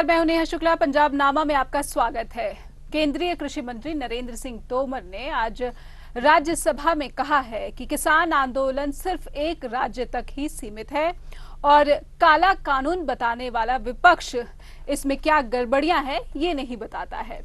नमस्कार, मैं हूं नेहा शुक्ला। पंजाब नामा में आपका स्वागत है। केंद्रीय कृषि मंत्री नरेंद्र सिंह तोमर ने आज राज्यसभा में कहा है कि किसान आंदोलन सिर्फ एक राज्य तक ही सीमित है और काला कानून बताने वाला विपक्ष इसमें क्या गड़बड़ियां हैं ये नहीं बताता है।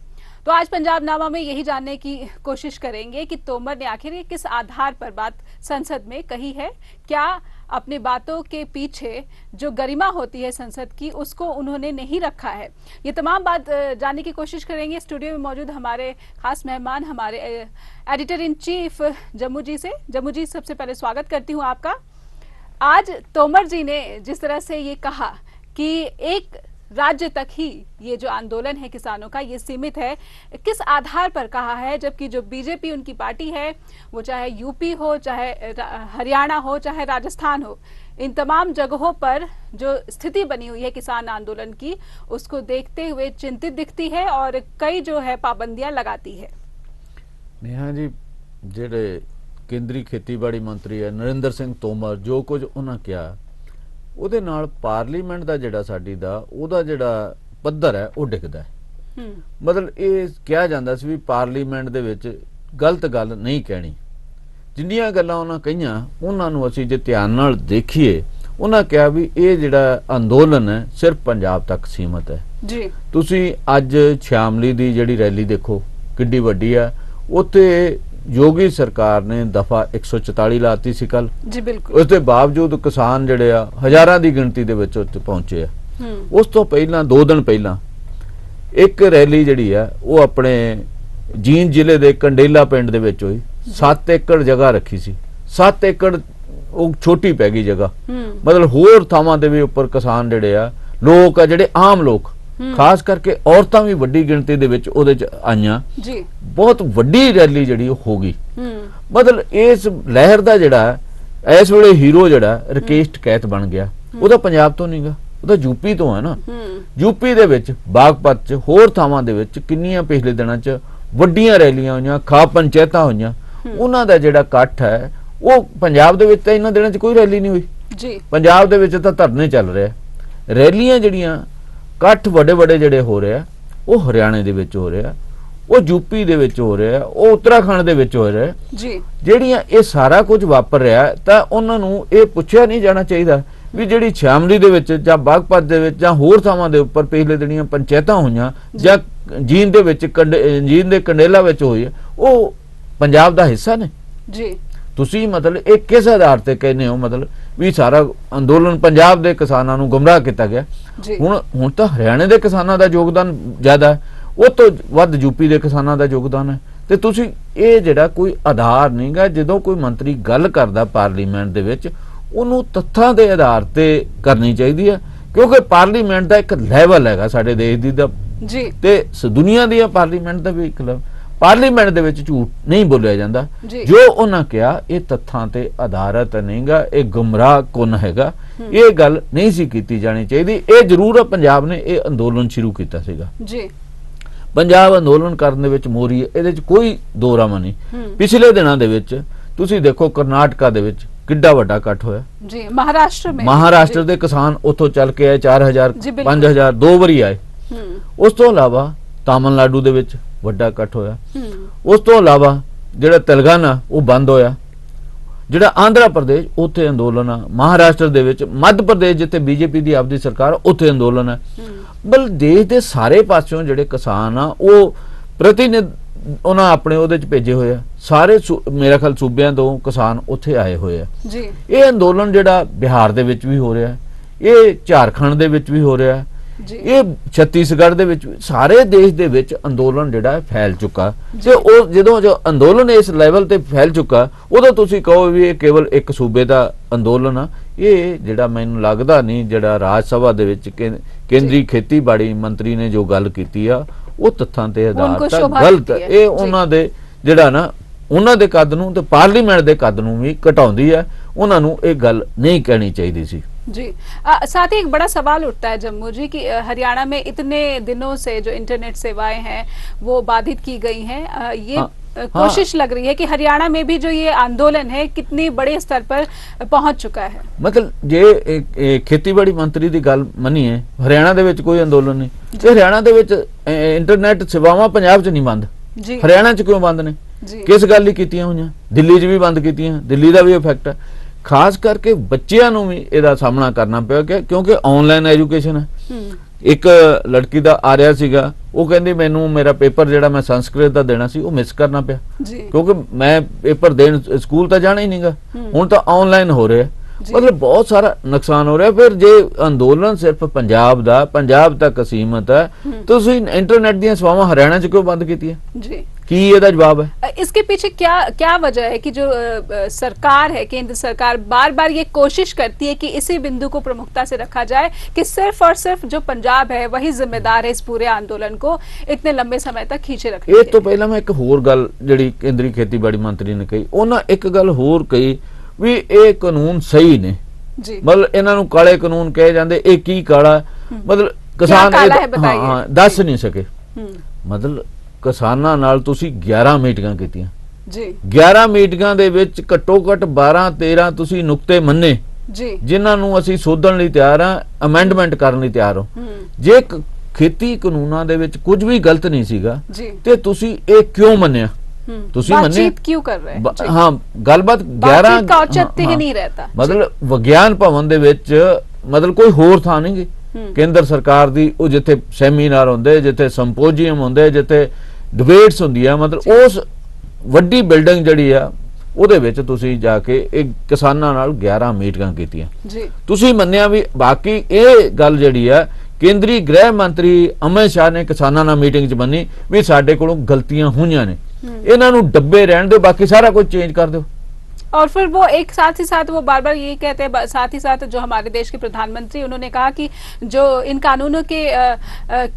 तो आज पंजाब नामा में यही जानने की कोशिश करेंगे कि तोमर ने आखिर किस आधार पर बात संसद में कही है। क्या अपनी बातों के पीछे जो गरिमा होती है संसद की उसको उन्होंने नहीं रखा है। ये तमाम बात जानने की कोशिश करेंगे। स्टूडियो में मौजूद हमारे खास मेहमान हमारे एडिटर इन चीफ जम्मू जी से। जम्मू जी, सबसे पहले स्वागत करती हूँ आपका। आज तोमर जी ने जिस तरह से ये कहा कि एक राज्य तक ही ये जो आंदोलन है किसानों का ये सीमित है, किस आधार पर कहा है, जबकि जो बीजेपी उनकी पार्टी है वो चाहे यूपी हो, चाहे हरियाणा हो, चाहे राजस्थान हो, इन तमाम जगहों पर जो स्थिति बनी हुई है किसान आंदोलन की उसको देखते हुए चिंतित दिखती है और कई जो है पाबंदियां लगाती है। नेहा जी, जेडे केंद्रीय खेतीबाड़ी मंत्री है नरेंद्र सिंह तोमर, जो कुछ उन्होंने किया ਉਹਦੇ ਨਾਲ ਪਾਰਲੀਮੈਂਟ ਦਾ ਜਿਹੜਾ ਸਾਡੀ ਦਾ ਉਹਦਾ ਜਿਹੜਾ ਪੱਧਰ ਹੈ ਉਹ ਡਿੱਗਦਾ ਹੈ। ਮਤਲਬ ਇਹ ਕਿਹਾ ਜਾਂਦਾ ਸੀ ਵੀ ਪਾਰਲੀਮੈਂਟ ਦੇ ਵਿੱਚ ਗਲਤ ਗੱਲ ਨਹੀਂ ਕਹਿਣੀ। ਜਿੰਨੀਆਂ ਗੱਲਾਂ ਉਹਨਾਂ ਕਹੀਆਂ ਉਹਨਾਂ ਨੂੰ ਅਸੀਂ ਜੇ ਧਿਆਨ ਨਾਲ ਦੇਖੀਏ, ਉਹਨਾਂ ਕਿਹਾ ਵੀ ਇਹ ਜਿਹੜਾ ਅੰਦੋਲਨ ਹੈ ਸਿਰਫ ਪੰਜਾਬ ਤੱਕ ਸੀਮਤ ਹੈ ਜੀ। ਤੁਸੀਂ ਅੱਜ ਸ਼ਾਮਲੀ ਦੀ ਜਿਹੜੀ ਰੈਲੀ ਦੇਖੋ ਕਿੱਡੀ ਵੱਡੀ ਆ। ਉੱਥੇ योगी सरकार ने दफा 144 लाती सी कल जी। बिल्कुल उसके बावजूद किसान जिहड़े आ हजारां दी गिणती दे विच उत्थे पहुंचे आ। उस तो पहला 2 दिन पहला एक रैली जिहड़ी आ वो अपने जींद जिले दे कंडेला पिंड दे विच होई। 7 एकड़ जगह रखी सी। 7 एकड़ वो छोटी पै गई जगह। मतलब होर थावां दे भी उपर किसान जिहड़े आ लोग आ जिहड़े आम लोग खास करके औरतां भी वड्डी गिणती दे विच ओहदे च आईयां जी। बहुत वड्डी रैली जिहड़ी हो गई। मतलब इस लहर दा जिहड़ा इस वेले हीरो जिहड़ा राकेश टिकैत बन गया। ओहदा पंजाब तो नहीं गा, ओहदा यूपी तो है ना। यूपी दे विच बागपत च होर थावां दे विच किन्नियां पिछले दिनां च वड्डियां रैलियां होईयां, खाप पंचायतां होईयां। उन्हां दा जिहड़ा इकट्ठ है वो पंजाब दे विच तां इन्हां दिनां च कोई रैली नहीं होई जी। पंजाब दे विच तां धरने चल रहे। रैलियां जिहड़ियां ਕੱਠ ਵੱਡੇ ਵੱਡੇ ਜਿਹੜੇ ਹੋ ਰਹੇ ਆ ਉਹ ਹਰਿਆਣੇ ਦੇ ਵਿੱਚ ਹੋ ਰਿਹਾ, ਉਹ ਯੂਪੀ ਦੇ ਵਿੱਚ ਹੋ ਰਿਹਾ, ਉਹ ਉੱਤਰਾਖੰਡ ਦੇ ਵਿੱਚ ਹੋ ਰਿਹਾ ਜੀ। ਜਿਹੜੀਆਂ ਇਹ ਸਾਰਾ ਕੁਝ ਵਾਪਰ ਰਿਹਾ ਤਾਂ ਉਹਨਾਂ ਨੂੰ ਇਹ ਪੁੱਛਿਆ ਨਹੀਂ ਜਾਣਾ ਚਾਹੀਦਾ ਵੀ ਜਿਹੜੀ ਸ਼ਾਮਲੀ ਦੇ ਵਿੱਚ ਜਾਂ ਬਾਗਪਤ ਦੇ ਵਿੱਚ ਜਾਂ ਹੋਰ ਥਾਵਾਂ ਦੇ ਉੱਪਰ ਪਿਛਲੇ ਦਿਨੀਆਂ ਪੰਚਾਇਤਾਂ ਹੋਈਆਂ ਜਾਂ ਜੀਂਦ ਦੇ ਵਿੱਚ ਜੀਂਦ ਦੇ ਕੰਡੇਲਾ ਵਿੱਚ ਹੋਈ ਉਹ ਪੰਜਾਬ ਦਾ ਹਿੱਸਾ ਨੇ ਜੀ। ਤੁਸੀਂ ਮਤਲਬ ਇਹ ਕਿਸ ਆਧਾਰ ਤੇ ਕਹਿੰਦੇ ਹੋ ਮਤਲਬ ਵੀ ਸਾਰਾ ਅੰਦੋਲਨ ਪੰਜਾਬ ਦੇ ਕਿਸਾਨਾਂ ਨੂੰ ਗੁੰਮਰਾਹ ਕੀਤਾ ਗਿਆ। ਹੁਣ ਤਾਂ ਹਰਿਆਣੇ ਦੇ ਕਿਸਾਨਾਂ ਦਾ ਯੋਗਦਾਨ ਜ਼ਿਆਦਾ ਹੈ, ਉਹ ਤੋਂ ਵੱਧ ਯੂਪੀ ਦੇ ਕਿਸਾਨਾਂ ਦਾ ਯੋਗਦਾਨ ਹੈ। ਤੇ ਤੁਸੀਂ ਇਹ ਜਿਹੜਾ ਕੋਈ ਆਧਾਰ ਨਹੀਂਗਾ, ਜਦੋਂ ਕੋਈ ਮੰਤਰੀ ਗੱਲ ਕਰਦਾ ਪਾਰਲੀਮੈਂਟ ਦੇ ਵਿੱਚ ਉਹਨੂੰ ਤੱਥਾਂ ਦੇ ਆਧਾਰ ਤੇ ਕਰਨੀ ਚਾਹੀਦੀ ਹੈ, ਕਿਉਂਕਿ ਪਾਰਲੀਮੈਂਟ ਦਾ ਇੱਕ ਲੈਵਲ ਹੈਗਾ ਸਾਡੇ ਦੇਸ਼ ਦੀ ਦਾ ਜੀ ਤੇ ਦੁਨੀਆ ਦੀ ਪਾਰਲੀਮੈਂਟ ਦਾ ਵੀ ਇੱਕ ਪਾਰਲੀਮੈਂਟ ਦੇ ਵਿੱਚ ਝੂਠ ਨਹੀਂ ਬੋਲਿਆ ਜਾਂਦਾ। ਜੋ ਉਹਨਾਂ ਕਿਹਾ ਇਹ ਤੱਥਾਂ ਤੇ ਆਧਾਰਿਤ ਨਹੀਂਗਾ, ਇਹ ਗੁੰਮਰਾਹ ਕੁਨ ਹੈਗਾ। ਇਹ ਗੱਲ ਨਹੀਂ ਸੀ ਕੀਤੀ ਜਾਣੀ ਚਾਹੀਦੀ। ਇਹ ਜ਼ਰੂਰ ਪੰਜਾਬ ਨੇ ਇਹ ਅੰਦੋਲਨ ਸ਼ੁਰੂ ਕੀਤਾ ਸੀਗਾ ਜੀ। ਪੰਜਾਬ ਅੰਦੋਲਨ ਕਰਨ ਦੇ ਵਿੱਚ ਮੋਰੀ ਇਹਦੇ ਵਿੱਚ ਕੋਈ ਦੋ ਰਾਮਾ ਨਹੀਂ। ਪਿਛਲੇ ਦਿਨਾਂ ਦੇ ਵਿੱਚ ਤੁਸੀਂ ਦੇਖੋ ਕਰਨਾਟਕਾ ਦੇ ਵਿੱਚ ਕਿੱਡਾ ਵੱਡਾ ਇਕੱਠ ਹੋਇਆ ਜੀ। ਮਹਾਰਾਸ਼ਟਰ ਦੇ ਕਿਸਾਨ ਉੱਥੋਂ ਚੱਲ ਕੇ ਆਏ 4000 5000 2 ਵਾਰੀ ਆਏ। ਉਸ ਤੋਂ ਇਲਾਵਾ ਤਾਮਿਲਨਾਡੂ ਦੇ ਵਿੱਚ ਵੱਡਾ ਇਕੱਠ ਹੋਇਆ। ਉਸ ਤੋਂ ਇਲਾਵਾ ਜਿਹੜਾ ਤੇਲੰਗਾਨਾ ਉਹ ਬੰਦ ਹੋਇਆ। ਜਿਹੜਾ ਆਂਧਰਾ ਪ੍ਰਦੇਸ਼ ਉੱਥੇ ਅੰਦੋਲਨ ਆ। ਮਹਾਰਾਸ਼ਟਰ ਦੇ ਵਿੱਚ ਮੱਧ ਪ੍ਰਦੇਸ਼ ਜਿੱਥੇ ਬੀਜੇਪੀ ਦੀ ਆਪਦੀ ਸਰਕਾਰ ਉੱਥੇ ਅੰਦੋਲਨ ਹੈ। ਬਲ ਦੇਸ਼ ਦੇ ਸਾਰੇ ਪਾਸਿਓਂ ਜਿਹੜੇ ਕਿਸਾਨ ਆ ਉਹ ਪ੍ਰਤੀਨਿਧ ਉਹਨਾਂ ਆਪਣੇ ਉਹਦੇ ਚ ਭੇਜੇ ਹੋਏ ਆ। ਸਾਰੇ ਮੇਰੇ ਖਿਆਲ ਸੂਬਿਆਂ ਤੋਂ ਕਿਸਾਨ ਉੱਥੇ ਆਏ ਹੋਏ ਆ ਜੀ। ਇਹ ਅੰਦੋਲਨ ਜਿਹੜਾ ਬਿਹਾਰ ਦੇ ਵਿੱਚ ਵੀ ਹੋ ਰਿਹਾ, ਇਹ ਝਾਰਖੰਡ ਦੇ ਵਿੱਚ ਵੀ ਹੋ ਰਿਹਾ, ਇਹ ਛੱਤੀਸਗੜ੍ਹ ਦੇ ਵਿੱਚ ਸਾਰੇ ਦੇਸ਼ ਦੇ ਵਿੱਚ ਅੰਦੋਲਨ ਜਿਹੜਾ ਫੈਲ ਚੁੱਕਾ। ਤੇ ਉਹ ਜਦੋਂ ਜੋ ਅੰਦੋਲਨ ਇਸ ਲੈਵਲ ਤੇ ਫੈਲ ਚੁੱਕਾ ਉਦੋਂ ਤੁਸੀਂ ਕਹੋ ਵੀ ਇਹ ਕੇਵਲ ਇੱਕ ਸੂਬੇ ਦਾ ਅੰਦੋਲਨ ਆ। ਇਹ ਜਿਹੜਾ ਮੈਨੂੰ ਲੱਗਦਾ ਨਹੀਂ ਜਿਹੜਾ ਰਾਜ ਸਭਾ ਦੇ ਵਿੱਚ ਕੇਂਦਰੀ ਖੇਤੀਬਾੜੀ ਮੰਤਰੀ ਨੇ ਜੋ ਗੱਲ ਕੀਤੀ ਆ ਉਹ ਤੱਥਾਂ ਤੇ ਆਧਾਰਿਤ ਗਲਤ। ਇਹ ਉਹਨਾਂ ਦੇ ਜਿਹੜਾ ਨਾ ਉਹਨਾਂ ਦੇ ਕੱਦ ਨੂੰ ਤੇ ਪਾਰਲੀਮੈਂਟ ਦੇ ਕੱਦ ਨੂੰ ਵੀ ਘਟਾਉਂਦੀ ਹੈ। ਉਹਨਾਂ ਨੂੰ ਇਹ ਗੱਲ ਨਹੀਂ ਕਹਿਣੀ ਚਾਹੀਦੀ ਸੀ जी। साथ ही एक बड़ा सवाल उठता है जम्मू जी कि हरियाणा में इतने दिनों से जो इंटरनेट सेवाएं हैं वो बाधित की गई हैं। ये कोशिश लग रही है कि हरियाणा में भी जो ये आंदोलन है कितनी बड़े स्तर पर पहुंच चुका है। मतलब जे खेतीबाड़ी मंत्री की गल मनीए हरियाणा दे विच कोई अंदोलन नहीं ਤੇ ਹਰਿਆਣਾ ਦੇ ਵਿੱਚ ਇੰਟਰਨੈਟ ਸੇਵਾਵਾਂ ਪੰਜਾਬ 'ਚ ਨਹੀਂ ਬੰਦ, ਜੀ ਹਰਿਆਣਾ 'ਚ ਕਿਉਂ ਬੰਦ ਨੇ? ਜੀ ਕਿਸ ਗੱਲ ਲਈ ਕੀਤੀਆਂ ਹੋਈਆਂ? ਦਿੱਲੀ 'ਚ ਵੀ ਬੰਦ ਕੀਤੀਆਂ, ਦਿੱਲੀ ਦਾ ਵੀ ਇਫੈਕਟ ਹੈ। ਖਾਸ ਕਰਕੇ ਬੱਚਿਆਂ ਨੂੰ ਵੀ ਇਹਦਾ ਸਾਹਮਣਾ ਕਰਨਾ ਪਿਆ ਕਿਉਂਕਿ ਆਨਲਾਈਨ ਐਜੂਕੇਸ਼ਨ ਹੈ। ਇੱਕ ਲੜਕੀ ਦਾ ਆ ਰਿਹਾ ਸੀਗਾ, ਉਹ ਕਹਿੰਦੀ ਮੈਨੂੰ ਮੇਰਾ ਪੇਪਰ ਜਿਹੜਾ ਮੈਂ ਸੰਸਕ੍ਰਿਤ ਦਾ ਦੇਣਾ ਸੀ ਉਹ ਮਿਸ ਕਰਨਾ ਪਿਆ, ਜੀ ਕਿਉਂਕਿ ਮੈਂ ਪੇਪਰ ਦੇਣ ਸਕੂਲ ਤਾਂ ਜਾਣਾ ਹੀ ਨਹੀਂਗਾ, ਹੁਣ ਤਾਂ ਆਨਲਾਈਨ ਹੋ ਰਿਹਾ। ਮਤਲਬ ਬਹੁਤ ਸਾਰਾ ਨੁਕਸਾਨ ਹੋ ਰਿਹਾ। ਫਿਰ ਜੇ ਅੰਦੋਲਨ ਸਿਰਫ ਪੰਜਾਬ ਤੱਕ ਸੀਮਤ ਹੈ, ਤੁਸੀਂ ਇੰਟਰਨੈਟ ਦੀਆਂ ਸੇਵਾਵਾਂ ਹਰਿਆਣਾ 'ਚ ਕਿਉਂ ਬੰਦ ਕੀਤੀਆਂ? जी ਕੀ ਇਹਦਾ ਜਵਾਬ ਹੈ? इसके पीछे क्या क्या वजह है कि जो सरकार है, केंद्र सरकार बार बार ये कोशिश करती है कि इसी बिंदु को प्रमुखता से रखा जाए कि सिर्फ और सिर्फ जो पंजाब है वही जिम्मेदार है इस पूरे आंदोलन को इतने लंबे समय तक खींचे रखने ਇਹ के ਤੋਂ लिए। ਪਹਿਲਾਂ ਮੈਂ ਇੱਕ ਹੋਰ ਗੱਲ ਜਿਹੜੀ ਕੇਂਦਰੀ ਖੇਤੀਬਾੜੀ ਮੰਤਰੀ ਨੇ ਕਹੀ, ਉਹਨਾਂ ਇੱਕ ਗੱਲ ਹੋਰ ਕਹੀ ਵੀ ਇਹ ਕਾਨੂੰਨ ਸਹੀ ਨੇ। जी ਮਤਲਬ ਇਹਨਾਂ ਨੂੰ ਕਾਲੇ ਕਾਨੂੰਨ ਕਹੇ ਜਾਂਦੇ, ਇਹ ਕੀ ਕਾਲਾ? ਮਤਲਬ ਕਿਸਾਨ ਕਾਲਾ ਹੈ ਬਤਾਈਏ? ਹਾਂ, ਦੱਸ ਨਹੀਂ ਸਕੇ। हम्म, ਮਤਲਬ ਕਿਸਾਨਾਂ ਨਾਲ ਤੁਸੀਂ 11 ਮੀਟਿੰਗਾਂ ਕੀਤੀਆਂ, जी 11 ਮੀਟਿੰਗਾਂ ਦੇ ਵਿੱਚ ਘੱਟੋ ਘੱਟ 12-13 ਤੁਸੀਂ ਨੁਕਤੇ ਮੰਨੇ जी ਜਿਨ੍ਹਾਂ ਨੂੰ ਅਸੀਂ ਸੋਧਣ ਲਈ ਤਿਆਰ ਹਾਂ, ਅਮੈਂਡਮੈਂਟ ਕਰਨ ਲਈ ਤਿਆਰ ਹਾਂ। ਜੇ ਖੇਤੀ ਕਾਨੂੰਨਾਂ ਦੇ ਵਿੱਚ ਕੁਝ ਵੀ ਗਲਤ ਨਹੀਂ ਸੀਗਾ जी ਤੇ ਤੁਸੀਂ ਇਹ ਕਿਉਂ ਮੰਨਿਆ? ਤੁਸੀਂ ਮੰਨੇ बातचीत क्यों कर रहे हैं? जी। ਹਾਂ, ਗੱਲਬਾਤ 11 बातचीत का औचित्य ही नहीं रहता। ਮਤਲਬ ਵਿਗਿਆਨ ਭਵਨ ਦੇ ਵਿੱਚ ਮਤਲਬ ਕੋਈ ਹੋਰ ਥਾਂ ਨਹੀਂ ਗੀ ਕੇਂਦਰ ਸਰਕਾਰ ਦੀ, ਉਹ ਜਿੱਥੇ ਸੈਮੀਨਾਰ ਹੁੰਦੇ, ਜਿੱਥੇ ਸੰਪੋਜੀਅਮ ਹੁੰਦੇ, ਜਿੱਥੇ ਡਿਬੇਟਸ ਹੁੰਦੀਆਂ, ਮਤਲਬ ਉਸ ਵੱਡੀ ਬਿਲਡਿੰਗ ਜਿਹੜੀ ਆ ਉਹਦੇ ਵਿੱਚ ਤੁਸੀਂ ਜਾ ਕੇ ਇਹ ਕਿਸਾਨਾਂ ਨਾਲ 11 ਮੀਟਿੰਗਾਂ ਕੀਤੀਆਂ। जी ਤੁਸੀਂ ਮੰਨਿਆ ਵੀ ਬਾਕੀ ਇਹ ਗੱਲ ਜਿਹੜੀ ਆ ਕੇਂਦਰੀ ਗ੍ਰਹਿ ਮੰਤਰੀ ਅਮਿਤ ਸ਼ਾਹ ਨੇ ਕਿਸਾਨਾਂ ਨਾਲ ਮੀਟਿੰਗ 'ਚ ਮੰਨੀ ਵੀ ਸਾਡੇ ਕੋਲੋਂ ਗਲਤੀਆਂ ਹੋਈਆਂ ਨੇ, ਇਹਨਾਂ ਨੂੰ ਡੱਬੇ ਰਹਿਣ ਦਿਓ, ਬਾਕੀ ਸਾਰਾ ਕੁਝ ਚੇਂਜ ਕਰ ਦਿਓ। और फिर वो एक साथ ही साथ वो बार बार ये कहते हैं, साथ ही साथ जो हमारे देश के प्रधानमंत्री उन्होंने कहा कि जो इन कानूनों के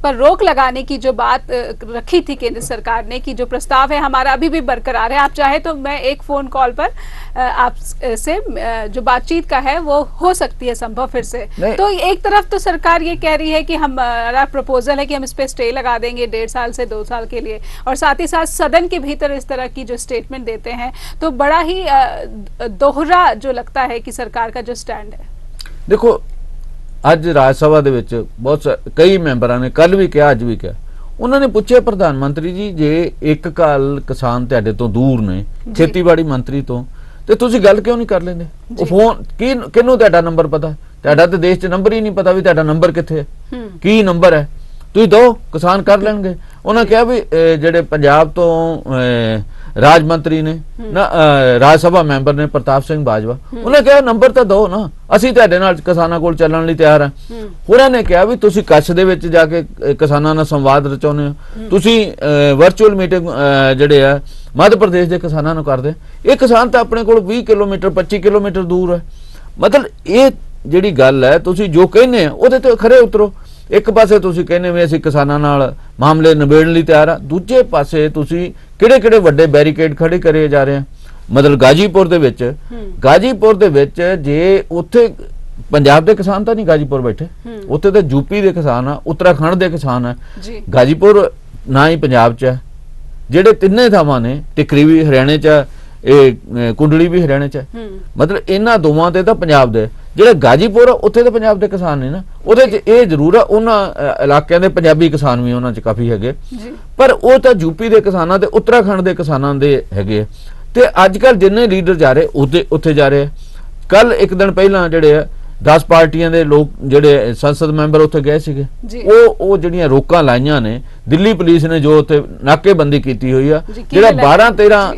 पर रोक लगाने की जो बात रखी थी केंद्र सरकार ने, कि जो प्रस्ताव है हमारा अभी भी बरकरार है, आप चाहे तो मैं एक फोन कॉल पर आपसे जो बातचीत का है वो हो सकती है संभव फिर से। तो एक तरफ तो सरकार ये कह रही है कि हमारा प्रपोजल है कि हम इस पे स्टे लगा देंगे 1.5 साल से 2 साल के लिए, और साथ ही साथ सदन के भीतर इस तरह की जो स्टेटमेंट देते हैं, तो बड़ा ही दोहरा जो लगता है कि सरकार का जो स्टैंड है। देखो ਅੱਜ ਰਾਜ ਸਭਾ ਦੇ ਵਿੱਚ ਕਈ ਮੈਂਬਰਾਂ ਨੇ ਕੱਲ ਵੀ ਕਿਹਾ, ਅੱਜ ਵੀ ਕਿਹਾ, ਉਹਨਾਂ ਨੇ ਪੁੱਛਿਆ ਪ੍ਰਧਾਨ ਮੰਤਰੀ ਜੀ ਜੇ ਇੱਕ ਕਾਲ ਕਿਸਾਨ ਤੁਹਾਡੇ ਤੋਂ ਦੂਰ ਨੇ ਖੇਤੀਬਾੜੀ ਮੰਤਰੀ ਤੋਂ, ਤੇ ਤੁਸੀਂ ਗੱਲ ਕਿਉਂ ਨਹੀਂ ਕਰ ਲੈਂਦੇ? ਉਹ ਫੋਨ ਕਿਹਨੂੰ ਤੁਹਾਡਾ ਨੰਬਰ ਪਤਾ? ਤੁਹਾਡਾ ਤੇ ਦੇਸ਼ 'ਚ ਨੰਬਰ ਹੀ ਨਹੀਂ ਪਤਾ ਵੀ ਤੁਹਾਡਾ ਨੰਬਰ ਕਿੱਥੇ ਹੈ, ਕੀ ਨੰਬਰ ਹੈ, ਤੁਸੀਂ ਦੋ, ਕਿਸਾਨ ਕਰ ਲੈਣਗੇ। ਉਹਨਾਂ ਕਿਹਾ ਵੀ ਜਿਹੜੇ ਪੰਜਾਬ ਤੋਂ ਰਾਜ ਮੰਤਰੀ ਨੇ ਨਾ, ਰਾਜ ਸਭਾ ਮੈਂਬਰ ਨੇ ਪ੍ਰਤਾਪ ਸਿੰਘ ਬਾਜਵਾ, ਉਹਨੇ ਕਿਹਾ ਨੰਬਰ ਤਾਂ ਦਿਓ ਨਾ, ਅਸੀਂ ਤੁਹਾਡੇ ਨਾਲ ਕਿਸਾਨਾਂ ਕੋਲ ਚੱਲਣ ਲਈ ਤਿਆਰ ਹਾਂ। ਹੋਰਾਂ ਨੇ ਕਿਹਾ ਵੀ ਤੁਸੀਂ ਕੱਛ ਦੇ ਵਿੱਚ ਜਾ ਕੇ ਕਿਸਾਨਾਂ ਨਾਲ ਸੰਵਾਦ ਰਚਾਉਂਦੇ ਹੋ, ਤੁਸੀਂ ਵਰਚੁਅਲ ਮੀਟਿੰਗ ਜਿਹੜੇ ਆ ਮੱਧ ਪ੍ਰਦੇਸ਼ ਦੇ ਕਿਸਾਨਾਂ ਨੂੰ ਕਰਦੇ। ਇਹ ਕਿਸਾਨ ਤਾਂ ਆਪਣੇ ਕੋਲ 20 ਕਿਲੋਮੀਟਰ 25 ਕਿਲੋਮੀਟਰ ਦੂਰ ਹੈ। ਮਤਲਬ ਇਹ ਜਿਹੜੀ ਗੱਲ ਹੈ, ਤੁਸੀਂ ਜੋ ਕਹਿੰਦੇ ਆ ਉਹਦੇ ਤੇ ਖਰੇ ਉਤਰੋ। ਇੱਕ ਪਾਸੇ ਤੁਸੀਂ ਕਹਿੰਦੇ ਵੀ ਅਸੀਂ ਕਿਸਾਨਾਂ ਨਾਲ ਮਾਮਲੇ ਨਿਬੇੜਨ ਲਈ ਤਿਆਰ ਆ, ਦੂਜੇ ਪਾਸੇ ਤੁਸੀਂ ਕਿਹੜੇ ਵੱਡੇ ਬੈਰੀਕੇਡ ਖੜੇ ਕਰੇ ਜਾ ਰਹੇ ਆ। ਮਤਲਬ ਗਾਜੀਪੁਰ ਦੇ ਵਿੱਚ ਜੇ ਉੱਥੇ ਪੰਜਾਬ ਦੇ ਕਿਸਾਨ ਤਾਂ ਨਹੀਂ ਗਾਜੀਪੁਰ ਬੈਠੇ, ਉੱਥੇ ਤਾਂ ਯੂਪੀ ਦੇ ਕਿਸਾਨ ਆ, ਉੱਤਰਾਖੰਡ ਦੇ ਕਿਸਾਨ ਆ। ਗਾਜੀਪੁਰ ਨਾ ਹੀ ਪੰਜਾਬ 'ਚ ਹੈ, ਜਿਹੜੇ ਤਿੰਨੇ ਥਾਵਾਂ ਨੇ, ਟਿਕਰੀ ਵੀ ਹਰਿਆਣੇ 'ਚ ਹੈ, ਇਹ ਕੁੰਡਲੀ ਵੀ ਹਰਿਆਣੇ 'ਚ ਹੈ। ਮਤਲਬ ਇਹਨਾਂ ਦੋਵਾਂ ਤੇ ਤਾਂ ਪੰਜਾਬ ਦੇ, ਜਿਹੜੇ ਗਾਜੀਪੁਰ ਉੱਥੇ ਤਾਂ ਪੰਜਾਬ ਦੇ ਕਿਸਾਨ ਨੇ ਨਾ, ਉਹਦੇ 'ਚ ਇਹ ਜ਼ਰੂਰ ਆ ਉਹਨਾਂ ਇਲਾਕਿਆਂ ਦੇ ਪੰਜਾਬੀ ਕਿਸਾਨ ਵੀ ਉਹਨਾਂ 'ਚ ਕਾਫੀ ਹੈਗੇ, ਪਰ ਉਹ ਤਾਂ ਯੂਪੀ ਦੇ ਕਿਸਾਨਾਂ ਤੇ ਉੱਤਰਾਖੰਡ ਦੇ ਕਿਸਾਨਾਂ ਦੇ ਹੈਗੇ ਆ। ਤੇ ਅੱਜ ਕੱਲ ਜਿੰਨੇ ਲੀਡਰ ਜਾ ਰਹੇ ਉੱਥੇ ਜਾ ਰਹੇ ਆ। ਕੱਲ ਇੱਕ ਦਿਨ ਪਹਿਲਾਂ ਜਿਹੜੇ ਆ 10 ਪਾਰਟੀਆਂ ਦੇ ਲੋਕ ਜਿਹੜੇ ਸੰਸਦ ਮੈਂਬਰ ਉੱਥੇ ਗਏ ਸੀਗੇ, ਉਹ ਜਿਹੜੀਆਂ ਰੋਕਾਂ ਲਾਈਆਂ ਨੇ ਦਿੱਲੀ ਪੁਲਿਸ ਨੇ, ਜੋ ਉੱਥੇ ਨਾਕੇਬੰਦੀ ਕੀਤੀ ਹੋਈ ਆ, ਜਿਹੜਾ 12-13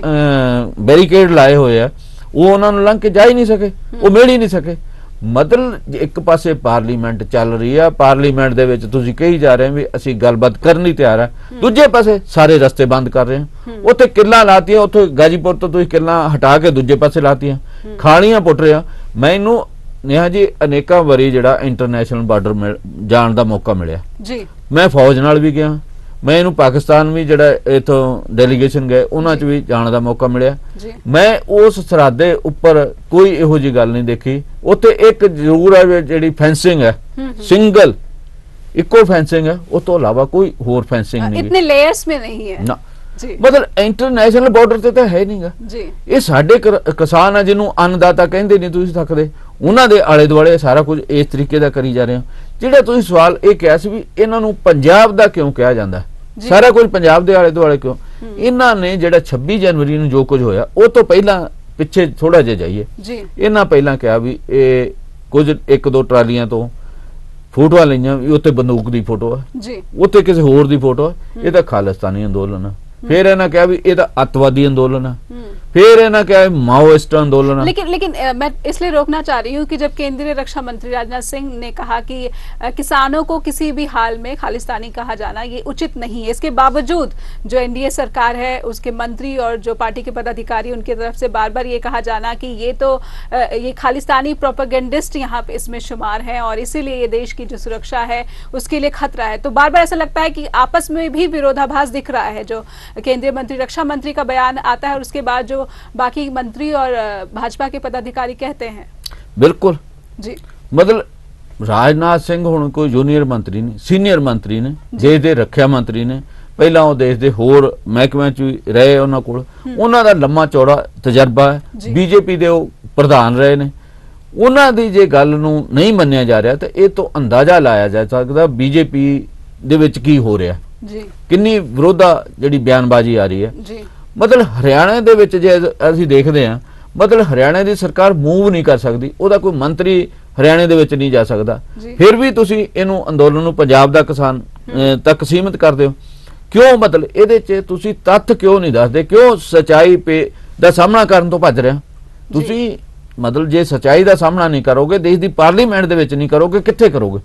ਬੈਰੀਕੇਡ ਲਾਏ ਹੋਏ ਆ, ਉਹ ਉਹਨਾਂ ਨੂੰ ਲੰਘ ਕੇ ਜਾ ਹੀ ਨਹੀਂ ਸਕੇ, ਉਹ ਮਿਲ ਹੀ ਨਹੀਂ ਸਕੇ। ਮਤਲਬ ਇੱਕ ਪਾਸੇ ਪਾਰਲੀਮੈਂਟ ਚੱਲ ਰਹੀ ਆ, ਪਾਰਲੀਮੈਂਟ ਦੇ ਵਿੱਚ ਤੁਸੀਂ ਕਹੀ ਜਾ ਰਹੇ ਵੀ ਅਸੀਂ ਗੱਲਬਾਤ ਕਰਨ ਲਈ ਤਿਆਰ ਆ, ਦੂਜੇ ਪਾਸੇ ਸਾਰੇ ਰਸਤੇ ਬੰਦ ਕਰ ਰਹੇ ਆ। ਉੱਥੇ ਕਿੱਲਾਂ ਲਾਤੀਆਂ, ਉੱਥੇ ਗਾਜੀਪੁਰ ਤੋਂ ਤੁਸੀਂ ਕਿੱਲਾਂ ਹਟਾ ਕੇ ਦੂਜੇ ਪਾਸੇ ਲਾਤੀਆਂ, ਖਾਲੀਆਂ ਪੁੱਟ ਰਹੇ ਆ। ਮੈਨੂੰ ਨੇਹਾ ਜੀ ਅਨੇਕਾਂ ਵਾਰੀ ਜਿਹੜਾ ਇੰਟਰਨੈਸ਼ਨਲ ਬਾਰਡਰ ਜਾਣ ਦਾ ਮੌਕਾ ਮਿਲਿਆ ਜੀ, ਮੈਂ ਫੌਜ ਨਾਲ ਵੀ ਗਿਆ, ਮੈਂ ਇਹਨੂੰ ਪਾਕਿਸਤਾਨ ਵੀ ਜਿਹੜਾ ਇਥੋਂ ਡੈਲੀਗੇਸ਼ਨ ਗਏ ਉਹਨਾਂ 'ਚ ਵੀ ਜਾਣ ਦਾ ਮੌਕਾ ਮਿਲਿਆ। ਮੈਂ ਉਸ ਸਰਹੱਦੇ ਉੱਪਰ ਕੋਈ ਇਹੋ ਜਿਹੀ ਗੱਲ ਨਹੀਂ ਦੇਖੀ। ਉੱਥੇ ਇੱਕ ਜ਼ਰੂਰ ਹੈ ਜਿਹੜੀ ਫੈਂਸਿੰਗ ਹੈ, ਸਿੰਗਲ ਇੱਕੋ ਫੈਂਸਿੰਗ ਹੈ, ਉਸ ਤੋਂ ਇਲਾਵਾ ਕੋਈ ਹੋਰ ਫੈਂਸਿੰਗ ਨਹੀਂ, ਇਤਨੇ ਲੇਅਰਸ में नहीं है ਨਾ। ਮਤਲਬ ਇੰਟਰਨੈਸ਼ਨਲ ਬਾਰਡਰ ਤੇ ਤਾਂ ਹੈ ਨਹੀਂਗਾ। ਇਹ ਸਾਡੇ ਕਿਸਾਨ ਆ ਜਿਹਨੂੰ ਅੰਨਦਾਤਾ ਕਹਿੰਦੇ ਨਹੀਂ ਤੁਸੀਂ ਸਕਦੇ, ਉਹਨਾਂ ਦੇ ਆਲੇ ਦੁਆਲੇ ਸਾਰਾ ਕੁਝ ਇਸ ਤਰੀਕੇ ਦਾ ਕਰੀ ਜਾ ਰਹੇ ਹੋ। ਜਿਹੜਾ ਤੁਸੀਂ ਸਵਾਲ ਇਹ ਕਿਹਾ ਸੀ ਵੀ ਇਹਨਾਂ ਨੂੰ ਪੰਜਾਬ ਦਾ ਕਿਉਂ ਕਿਹਾ ਜਾਂਦਾ, ਸਾਰਾ ਕੁਝ ਪੰਜਾਬ ਦੇ ਆਲੇ ਦੁਆਲੇ ਕਿਉਂ? ਇਹਨਾਂ ਨੇ ਜਿਹੜਾ 26 ਜਨਵਰੀ ਨੂੰ ਜੋ ਕੁਝ ਹੋਇਆ ਉਹ ਤੋਂ ਪਹਿਲਾਂ ਪਿੱਛੇ ਥੋੜਾ ਜਿਹਾ ਜਾਈਏ ਜੀ। ਇਹਨਾਂ ਪਹਿਲਾਂ ਕਿਹਾ ਵੀ ਇਹ ਕੁਝ 1-2 ਟਰਾਲੀਆਂ ਤੋਂ ਫੋਟੋਆਂ ਲਈਆਂ ਵੀ ਉੱਤੇ ਬੰਦੂਕ ਦੀ ਫੋਟੋ ਆ ਜੀ, ਉੱਤੇ ਕਿਸੇ ਹੋਰ ਦੀ ਫੋਟੋ ਆ, ਇਹ ਤਾਂ ਖਾਲਿਸਤਾਨੀ ਅੰਦੋਲਨ ਆ। फिर इन्हें कहा भी ये अतवादी आंदोलन है, फिर इन्हें कहा माओइस्ट आंदोलन है। लेकिन मैं इसलिए रोकना चाह रही हूँ कि जब केंद्रीय रक्षा मंत्री राजनाथ सिंह ने कहा कि किसानों को किसी भी हाल में खालिस्तानी कहा जाना ये उचित नहीं है, इसके बावजूद जो एनडीए सरकार है उसके मंत्री और जो पार्टी के पदाधिकारी उनकी तरफ से बार बार ये कहा जाना कि ये तो ये खालिस्तानी प्रोपेगेंडिस्ट यहाँ पे इसमें शुमार है और इसीलिए ये देश की जो सुरक्षा है उसके लिए खतरा है। तो बार बार ऐसा लगता है कि आपस में भी विरोधाभास दिख रहा है। जो केंद्रीय मंत्री रक्षा मंत्री का बयान आता है और उसके बाद जो बाकी मंत्री और भाजपा के पदाधिकारी कहते हैं। बिल्कुल जी, मतलब राजनाथ सिंह हुण कोई जूनियर मंत्री ने, सीनियर मंत्री ने, देश के रक्षा मंत्री ने, पहला वो देश के होर महकमे च भी रहे, उन्हां कोल उन्हां दा लम्मा चौड़ा तजर्बा है। बीजेपी दे वो प्रधान रहे ने, उन्हां दी जे गल नूं नहीं मन्निया जा रहा तो ये तो अंदाजा लाया जा सकदा बीजेपी दे विच की हो रहा जी, किन्नी विरोधा जिहड़ी बयानबाजी आ रही है जी। मतलब हरियाणा दे विच जे असीं देखदे हां, मतलब हरियाणा दी सरकार मूव नहीं कर सकदी, ओहदा कोई मंत्री हरियाणे दे विच नहीं जा सकदा, फिर भी तुसीं इहनूं अंदोलन नूं पंजाब दा किसान तक सीमित करदे हो क्यों? मतलब इहदे च तुसीं तत्थ क्यों नहीं दसदे, क्यों सच्चाई पे दा सामना करन तो भज रहे हो तुसीं? मतलब जे सच्चाई दा सामना नहीं करोगे, देश दी पार्लीमेंट दे विच नहीं करोगे, कित्थे करोगे,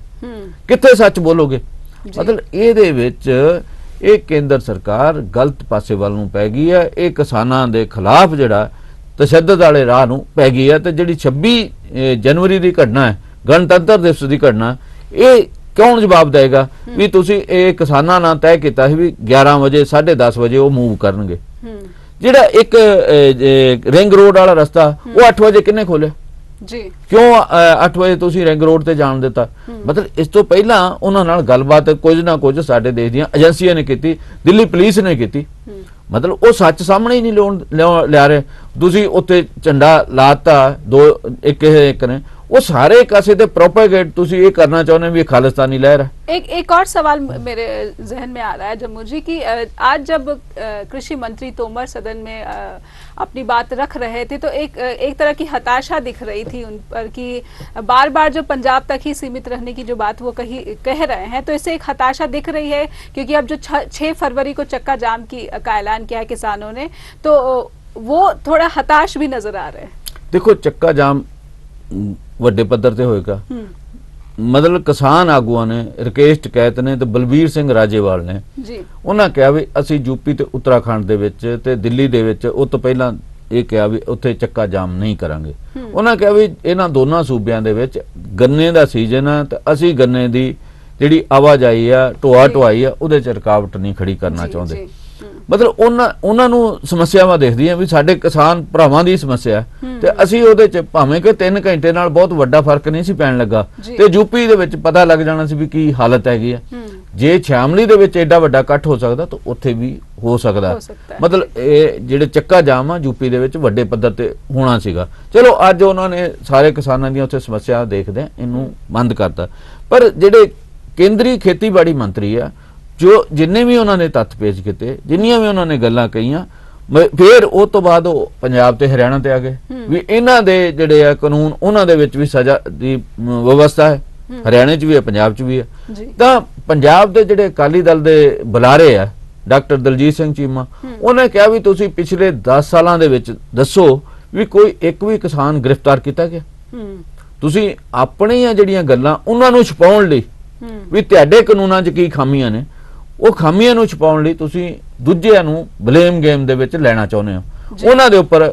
कित्थे सच बोलोगे? मतलब ਇਹਦੇ ਵਿੱਚ ਇਹ ਕੇਂਦਰ ਸਰਕਾਰ ਗਲਤ ਪਾਸੇ ਵੱਲ ਨੂੰ ਪੈ ਗਈ ਹੈ, ਇਹ ਕਿਸਾਨਾਂ ਦੇ ਖਿਲਾਫ ਜਿਹੜਾ ਤਸ਼ੱਦਦ ਵਾਲੇ ਰਾਹ ਨੂੰ ਪੈ ਗਈ ਹੈ। ਤੇ ਜਿਹੜੀ 26 ਜਨਵਰੀ ਦੀ ਘਟਨਾ ਹੈ, ਗਣਤੰਤਰ ਦਿਵਸ ਦੀ ਘਟਨਾ, ਇਹ ਕੌਣ ਜਵਾਬ ਦੇਗਾ ਵੀ ਤੁਸੀਂ ਇਹ ਕਿਸਾਨਾਂ ਨਾਲ ਤੈਅ ਕੀਤਾ ਸੀ ਵੀ 11 ਵਜੇ 10:30 ਵਜੇ ਉਹ ਮੂਵ ਕਰਨਗੇ। ਜਿਹੜਾ ਇੱਕ ਰਿੰਗ ਰੋਡ ਵਾਲਾ ਰਸਤਾ ਉਹ 8 ਵਜੇ ਕਿੰਨੇ ਖੋਲਿਆ जी, क्यों 8 ਵਜੇ ਤੁਸੀਂ ਰਿੰਗ ਰੋਡ ਤੇ ਜਾਣ ਦਿੱਤਾ? मतलब ਇਸ ਤੋਂ ਪਹਿਲਾਂ ਉਹਨਾਂ ਨਾਲ ਗੱਲਬਾਤ ਕੁਝ ਨਾ ਕੁਝ ਸਾਡੇ ਦੇਸ਼ ਦੀਆਂ ਏਜੰਸੀਆਂ ਨੇ ਕੀਤੀ, ਦਿੱਲੀ ਪੁਲਿਸ ਨੇ ਕੀਤੀ। मतलब ਉਹ ਸੱਚ ਸਾਹਮਣੇ ਹੀ ਨਹੀਂ ਲਿਆ ਰਹੇ। ਤੁਸੀਂ ਉੱਤੇ ਝੰਡਾ ਲਾਤਾ ਇੱਕ ਨੇ, वो सारे कासे ते प्रोपेगेट तुसी ये करना चाहते हैं भी खालिस्तानी लहर है। एक और सवाल मेरे जहन में आ रहा है जम्मू जी की, आज जब कृषि मंत्री तोमर सदन में अपनी बात रख रहे थे तो एक तरह की हताशा दिख रही थी उन पर कि बार बार जो पंजाब तक ही सीमित रहने की जो बात वो कह रहे हैं, तो इससे एक हताशा दिख रही है क्योंकि अब जो 6 फरवरी को चक्का जाम का ऐलान किया है किसानों ने, तो वो थोड़ा हताश भी नजर आ रहे हैं। देखो चक्का जाम ਵੱਡੇ ਪੱਧਰ ਤੇ ਹੋਏਗਾ, ਮਤਲਬ ਕਿਸਾਨ ਆਗੂਆਂ ਨੇ, ਰਕੇਸ਼ ਟਕੈਤ ਨੇ ਤੇ ਬਲਬੀਰ ਸਿੰਘ ਰਾਜੇਵਾਲ ਨੇ ਜੀ, ਉਹਨਾਂ ਕਿਹਾ ਵੀ ਅਸੀਂ ਯੂਪੀ ਤੇ ਉੱਤਰਾਖੰਡ ਦੇ ਵਿੱਚ ਤੇ ਦਿੱਲੀ ਦੇ ਵਿੱਚ ਉਹ ਤੋਂ ਪਹਿਲਾਂ ਇਹ ਕਿਹਾ ਵੀ ਉੱਥੇ ਚੱਕਾ ਜਾਮ ਨਹੀਂ ਕਰਾਂਗੇ। ਉਹਨਾਂ ਕਿਹਾ ਵੀ ਇਹਨਾਂ ਦੋਨਾਂ ਸੂਬਿਆਂ ਦੇ ਵਿੱਚ ਗੰਨੇ ਦਾ ਸੀਜ਼ਨ ਆ ਤੇ ਅਸੀਂ ਗੰਨੇ ਦੀ ਜਿਹੜੀ ਆਵਾਜਾਈ ਆ, ਢੋਆ ਢੁਆਈ ਆ, ਉਹਦੇ ਚ ਰੁਕਾਵਟ ਨਹੀਂ ਖੜੀ ਕਰਨਾ ਚਾਹੁੰਦੇ। मतलब ਉਹਨਾਂ ਨੂੰ ਸਮੱਸਿਆਵਾਂ ਦੇਖਦੀਆਂ ਵੀ ਸਾਡੇ ਕਿਸਾਨ ਭਰਾਵਾਂ ਦੀ ਸਮੱਸਿਆ ਤੇ ਅਸੀਂ ਉਹਦੇ ਚ ਭਾਵੇਂ ਕਿ 3 ਘੰਟੇ ਨਾਲ ਬਹੁਤ ਵੱਡਾ ਫਰਕ ਨਹੀਂ ਸੀ ਪੈਣ ਲੱਗਾ ਤੇ ਯੂਪੀ ਦੇ ਵਿੱਚ ਪਤਾ ਲੱਗ ਜਾਣਾ ਸੀ ਵੀ ਕੀ ਹਾਲਤ ਹੈਗੀ ਆ। ਜੇ ਸ਼ਾਮਲੀ ਦੇ ਵਿੱਚ ਐਡਾ ਵੱਡਾ ਇਕੱਠ ਹੋ ਸਕਦਾ ਤਾਂ ਉੱਥੇ ਵੀ ਹੋ ਸਕਦਾ। ਮਤਲਬ ਇਹ ਜਿਹੜੇ ਚੱਕਾ ਜਾਮ ਆ ਯੂਪੀ ਦੇ ਵਿੱਚ ਵੱਡੇ ਪੱਧਰ ਤੇ ਹੋਣਾ ਸੀਗਾ। ਚਲੋ ਅੱਜ ਉਹਨਾਂ ਨੇ ਸਾਰੇ ਕਿਸਾਨਾਂ ਦੀਆਂ ਉੱਥੇ ਸਮੱਸਿਆ ਦੇਖਦੇ ਇਹਨੂੰ ਬੰਦ ਕਰਤਾ, ਪਰ ਜਿਹੜੇ ਕੇਂਦਰੀ ਖੇਤੀਬਾੜੀ ਮੰਤਰੀ ਆ जो जिन्ने भी उन्होंने तत्थ पेश किए, जिन्नियां भी उन्होंने गल्लां कहीआं, फिर उस तो बाद पंजाब ते हरियाणा ते आ गए भी इन्हां दे जिहड़े आ कानून उन्हां दे विच भी सज़ा दी व्यवस्था है, हरियाणे च भी है, पंजाब च भी है। तां पंजाब दे जिहड़े अकाली दल दे बुलारे आ डॉक्टर दलजीत सिंह चीमा, उन्हें कहा भी तुसीं पिछले 10 सालां दे विच दस्सो भी कोई एक भी किसान गिरफ्तार किया गया। तुसीं अपणीआं जिहड़ियां गल्लां उन्हां नूं छुपाउण लई भी तुहाडे कानूनां 'ਚ ਕੀ ਖਾਮੀਆਂ ਨੇ, ਉਹ ਖਾਮੀਆਂ ਨੂੰ ਛੁਪਾਉਣ ਲਈ ਤੁਸੀਂ ਦੂਜਿਆਂ ਨੂੰ ਬਲੇਮ ਗੇਮ ਦੇ ਵਿੱਚ ਲੈਣਾ ਚਾਹੁੰਦੇ ਹੋ, ਉਹਨਾਂ ਦੇ ਉੱਪਰ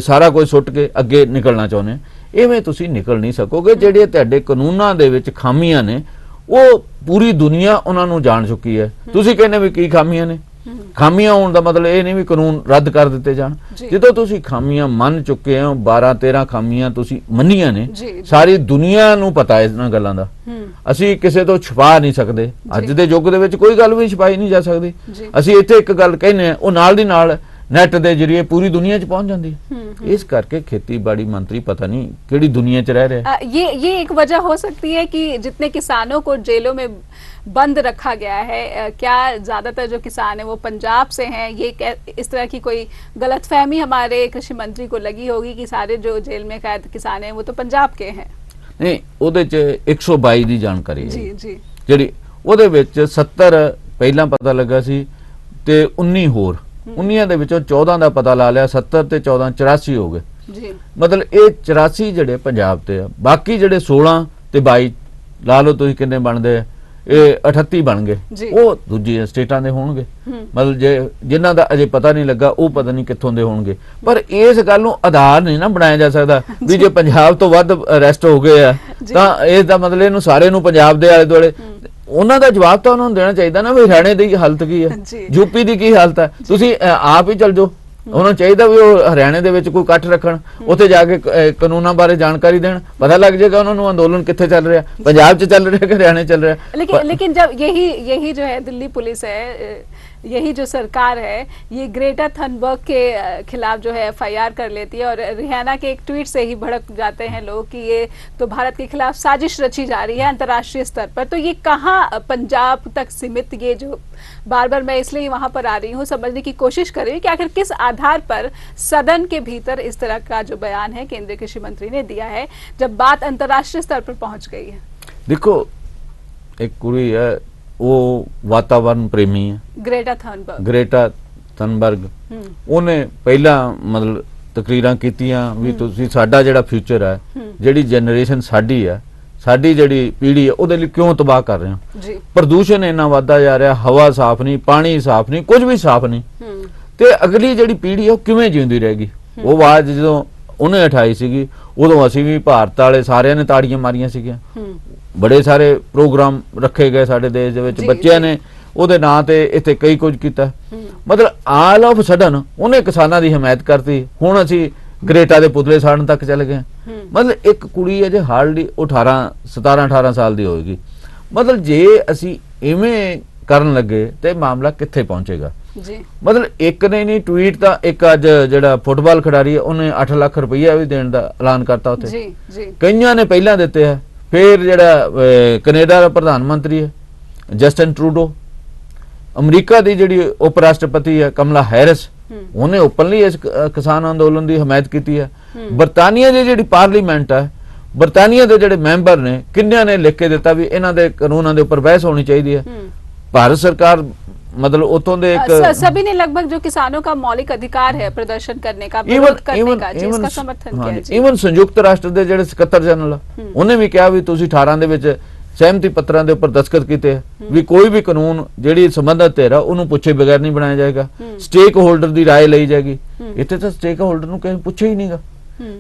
ਸਾਰਾ ਕੁਝ ਸੁੱਟ ਕੇ ਅੱਗੇ ਨਿਕਲਣਾ ਚਾਹੁੰਦੇ ਹੋ। ਇਵੇਂ ਤੁਸੀਂ ਨਿਕਲ ਨਹੀਂ ਸਕੋਗੇ। ਜਿਹੜੇ ਤੁਹਾਡੇ ਕਾਨੂੰਨਾਂ ਦੇ ਵਿੱਚ ਖਾਮੀਆਂ ਨੇ ਉਹ ਪੂਰੀ ਦੁਨੀਆ ਉਹਨਾਂ ਨੂੰ ਜਾਣ ਚੁੱਕੀ ਹੈ। ਤੁਸੀਂ ਕਹਿੰਦੇ ਵੀ ਕੀ ਖਾਮੀਆਂ ਨੇ, ਖਾਮੀਆਂ ਹੋਣ ਦਾ ਮਤਲਬ ਇਹ ਨਹੀਂ ਵੀ ਕਾਨੂੰਨ ਰੱਦ ਕਰ ਦਿੱਤੇ ਜਾਣ। ਜਦੋਂ ਤੁਸੀਂ ਖਾਮੀਆਂ ਮੰਨ ਚੁੱਕੇ ਹੋ, 12-13 ਖਾਮੀਆਂ ਤੁਸੀਂ ਮੰਨੀਆਂ ਨੇ, ਸਾਰੀ ਦੁਨੀਆ ਨੂੰ ਪਤਾ ਹੈ ਇਹਨਾਂ ਗੱਲਾਂ ਦਾ, ਅਸੀਂ ਕਿਸੇ ਤੋਂ ਛੁਪਾ ਨਹੀਂ ਸਕਦੇ। ਅੱਜ ਦੇ ਯੁੱਗ ਦੇ ਵਿੱਚ ਕੋਈ ਗੱਲ ਵੀ ਛੁਪਾਈ ਨਹੀਂ ਜਾ ਸਕਦੀ। ਅਸੀਂ ਇੱਥੇ ਇੱਕ ਗੱਲ ਕਹਿੰਦੇ ਆ ਉਹ ਨਾਲ ਦੀ ਨਾਲ ਨੈਟ ਦੇ ਜਰੀਏ ਪੂਰੀ ਦੁਨੀਆ 'ਚ ਪਹੁੰਚ ਜਾਂਦੀ ਹੈ। ਇਸ ਕਰਕੇ ਖੇਤੀਬਾੜੀ ਮੰਤਰੀ ਪਤਾ ਨਹੀਂ ਕਿਹੜੀ ਦੁਨੀया 'ਚ ਰਹਿ ਰਿਹਾ है। ये एक वजह हो सकती है कि जितने किसानों को जेलों में बंद रखा गया है, क्या ज्यादातर जो किसान है वो पंजाब से हैं? ये इस तरह की कोई गलतफहमी हमारे कृषि मंत्री को लगी होगी कि सारे जो जेल में कैद किसान हैं वो तो पंजाब के हैं। ਨਹੀਂ ਉਹਦੇ 'ਚ 122 ਦੀ ਜਾਣਕਾਰੀ ਹੈ जी जी ਜਿਹੜੀ ਉਹਦੇ ਵਿੱਚ 70 ਪਹਿਲਾਂ ਪਤਾ ਲੱਗਾ ਸੀ ਤੇ 19 ਹੋਰ 19 ਦੇ ਵਿੱਚੋਂ 14 ਦਾ ਪਤਾ ਲਾ ਲਿਆ, 70 ਤੇ 14 84 ਹੋ ਗਏ। जी ਮਤਲਬ ਇਹ 84 ਜਿਹੜੇ ਪੰਜਾਬ ਤੇ ਆ, ਬਾਕੀ ਜਿਹੜੇ 16 ਤੇ 22 ਲਾ ਲਓ ਤੁਸੀਂ ਕਿੰਨੇ ਬਣਦੇ ਆ, ਇਹ 38 ਬਣ ਜੀ। ਗਏ, ਉਹ ਦੂਜੀ ਸਟੇਟਾਂ ਦੇ ਹੋਣਗੇ। ਮਤਲਬ ਜੇ ਜਿਨ੍ਹਾਂ ਦਾ ਅਜੇ ਪਤਾ ਨਹੀਂ ਲੱਗਾ ਉਹ ਪਤਾ ਨਹੀਂ ਕਿੱਥੋਂ ਦੇ ਹੋਣਗੇ। ਪਰ ਇਸ ਗੱਲ ਨੂੰ ਆਧਾਰ ਨਹੀਂ ਨਾ ਬਣਾਇਆ ਜਾ ਸਕਦਾ ਵੀ ਜੇ ਪੰਜਾਬ ਤੋਂ ਵੱਧ ਅਰੈਸਟ ਹੋ ਗਏ ਆ ਤਾਂ ਇਸ ਦਾ ਮਤਲਬ ਇਹਨੂੰ ਸਾਰੇ ਨੂੰ ਪੰਜਾਬ ਦੇ ਆਲੇ ਦੁਆਲੇ ਉਹਨਾਂ ਦਾ ਜਵਾਬ ਤਾਂ ਉਹਨਾਂ ਨੂੰ ਦੇਣਾ ਚਾਹੀਦਾ ਨਾ ਵੀ ਹਰਿਆਣੇ ਦੀ ਹਾਲਤ ਕੀ ਹੈ, ਯੂਪੀ ਦੀ ਕੀ ਹਾਲਤ ਹੈ। ਤੁਸੀਂ ਆਪ ਹੀ ਚੱਲ ਜਾਓ, ਉਹਨਾਂ ਨੂੰ ਚਾਹੀਦਾ ਵੀ ਉਹ ਹਰਿਆਣੇ ਦੇ ਵਿੱਚ ਕੋਈ ਇਕੱਠ ਰੱਖਣ, ਉੱਥੇ ਜਾ ਕੇ ਕਾਨੂੰਨਾਂ ਬਾਰੇ ਜਾਣਕਾਰੀ ਦੇਣ, ਪਤਾ ਲੱਗ ਜਾਏਗਾ ਉਹਨਾਂ ਨੂੰ ਅੰਦੋਲਨ ਕਿੱਥੇ ਚੱਲ ਰਿਹਾ, ਪੰਜਾਬ 'ਚ ਚੱਲ ਰਿਹਾ ਕਿ ਹਰਿਆਣੇ ਚੱਲ ਰਿਹਾ। लेकिन जब यही जो है दिल्ली पुलिस है, यही जो सरकार है, ये ग्रेटा थनबर्ग के खिलाफ जो है FIR कर लेती है और रिहाना के एक ट्वीट से ही भड़क जाते हैं लोग कि ये तो भारत के खिलाफ साजिश रची जा रही है अंतर्राष्ट्रीय स्तर पर। तो ये कहाँ पंजाब तक सीमित, ये जो बार बार मैं इसलिए वहां पर आ रही हूँ, समझने की कोशिश कर रही हूँ कि आखिर किस आधार पर सदन के भीतर इस तरह का जो बयान है केंद्रीय कृषि मंत्री ने दिया है जब बात अंतर्राष्ट्रीय स्तर पर पहुंच गई है। देखो एक कुड़ी है वो वातावरण प्रेमी है, ग्रेटा थनबर्ग ਉਹਨੇ ਪਹਿਲਾਂ ਮਤਲਬ ਤਕਰੀਰਾਂ ਕੀਤੀਆਂ ਵੀ ਤੁਸੀਂ ਸਾਡਾ ਜਿਹੜਾ ਫਿਊਚਰ ਹੈ, ਜਿਹੜੀ ਜਨਰੇਸ਼ਨ ਸਾਡੀ ਹੈ, ਸਾਡੀ ਜਿਹੜੀ ਪੀੜ੍ਹੀ ਹੈ ਉਹਦੇ ਲਈ ਕਿਉਂ ਤਬਾਹ ਕਰ ਰਹੇ ਹੋ ਜੀ। ਪ੍ਰਦੂਸ਼ਣ ਇੰਨਾ ਵੱਧਦਾ ਜਾ ਰਿਹਾ, ਹਵਾ ਸਾਫ਼ ਨਹੀਂ, ਪਾਣੀ ਸਾਫ਼ ਨਹੀਂ, ਕੁਝ ਵੀ ਸਾਫ਼ ਨਹੀਂ, ਤੇ ਅਗਲੀ ਜਿਹੜੀ ਪੀੜ੍ਹੀ ਹੈ ਉਹ ਕਿਵੇਂ ਜਿਉਂਦੀ ਰਹੇਗੀ। ਉਹ ਆਵਾਜ਼ ਜਦੋਂ ਉਹਨੇ ਉਠਾਈ ਸੀਗੀ ਉਦੋਂ ਅਸੀਂ ਵੀ ਭਾਰਤ ਵਾਲੇ ਸਾਰਿਆਂ ਨੇ ਤਾੜੀਆਂ ਮਾਰੀਆਂ ਸੀਗੀਆਂ, ਬੜੇ ਸਾਰੇ ਪ੍ਰੋਗਰਾਮ ਰੱਖੇ ਗਏ ਸਾਡੇ ਦੇਸ਼ ਦੇ ਵਿੱਚ, ਬੱਚਿਆਂ ਨੇ ਉਹਦੇ ਨਾਂ ਤੇ ਇੱਥੇ ਕਈ ਕੁਝ ਕੀਤਾ। ਮਤਲਬ ਆਲ ਆਫ ਸਡਨ ਉਹਨੇ ਕਿਸਾਨਾਂ ਦੀ ਹਮਾਇਤ ਕਰਤੀ, ਹੁਣ ਅਸੀਂ ਗ੍ਰੇਟਾ ਦੇ ਪੁਤਲੇ ਸਾੜਨ ਤੱਕ ਚੱਲ ਗਏ। ਮਤਲਬ ਇੱਕ ਕੁੜੀ ਹੈ ਜੇ ਹਾਰਡਲੀ 17-18 ਸਾਲ ਦੀ ਹੋਏਗੀ। ਮਤਲਬ ਜੇ ਅਸੀਂ ਇਵੇਂ ਕਰਨ ਲੱਗੇ ਤੇ ਮਾਮਲਾ ਕਿੱਥੇ ਪਹੁੰਚੇਗਾ ਜੀ। ਮਤਲਬ ਇੱਕ ਨੇ ਨਹੀਂ ਟਵੀਟ ਤਾਂ ਇੱਕ ਅੱਜ ਜਿਹੜਾ ਫੁੱਟਬਾਲ ਖਿਡਾਰੀ ਹੈ ਉਹਨੇ 8 ਲੱਖ ਰੁਪਈਆ ਵੀ ਦੇਣ ਦਾ ਐਲਾਨ ਕਰਤਾ ਉੱਥੇ, ਜੀ ਜੀ। ਕਈਆਂ ਨੇ ਪਹਿਲਾਂ ਦਿੱਤੇ ਆ। ਫਿਰ ਜਿਹੜਾ ਕੈਨੇਡਾ ਦਾ ਪ੍ਰਧਾਨ ਮੰਤਰੀ ਹੈ ਜਸਟਿਨ ਟਰੂਡੋ, ਅਮਰੀਕਾ ਦੀ ਜਿਹੜੀ ਉਪ ਰਾਸ਼ਟਰਪਤੀ ਹੈ ਕਮਲਾ ਹੈਰਿਸ, ਉਹਨੇ ਓਪਨਲੀ ਇਸ ਕਿਸਾਨ ਅੰਦੋਲਨ ਦੀ ਹਮਾਇਤ ਕੀਤੀ ਹੈ। ਬਰਤਾਨੀਆ ਦੀ ਜਿਹੜੀ ਪਾਰਲੀਮੈਂਟ ਹੈ, ਬਰਤਾਨੀਆ ਦੇ ਜਿਹੜੇ ਮੈਂਬਰ ਨੇ ਕਿੰਨਿਆਂ ਨੇ ਲਿਖ ਕੇ ਦਿੱਤਾ ਵੀ ਇਹਨਾਂ ਦੇ ਕਾਨੂੰਨਾਂ ਦੇ ਉੱਪਰ ਬਹਿਸ ਹੋਣੀ ਚਾਹੀਦੀ ਹੈ। भारत सरकार मतलब उतों दे एक सभी ने लगभग जो किसानों का मौलिक अधिकार है प्रदर्शन करने का, विरोध करने का, जिसका समर्थन किया है। इवन संयुक्त राष्ट्र ਦੇ ਜਿਹੜੇ ਸਕੱਤਰ ਜਨਰਲ ਉਹਨੇ ਵੀ ਕਿਹਾ ਵੀ ਤੁਸੀਂ 18 ਦੇ ਵਿੱਚ ਸਹਿਮਤੀ ਪੱਤਰਾਂ ਦੇ ਉੱਪਰ ਦਸਤਖਤ ਕੀਤੇ ਵੀ ਕੋਈ ਵੀ ਕਾਨੂੰਨ ਜਿਹੜੀ ਸੰਬੰਧਤ ਧਿਰ ਆ ਉਹਨੂੰ ਪੁੱਛੇ ਬਗੈਰ ਨਹੀਂ ਬਣਾਇਆ ਜਾਏਗਾ, ਸਟੇਕ ਹੋਲਡਰ ਦੀ ਰਾਏ ਲਈ ਜਾਏਗੀ। ਇੱਥੇ ਤਾਂ ਸਟੇਕ ਹੋਲਡਰ ਨੂੰ ਕਿਸੇ ਪੁੱਛਿਆ ਹੀ ਨਹੀਂਗਾ।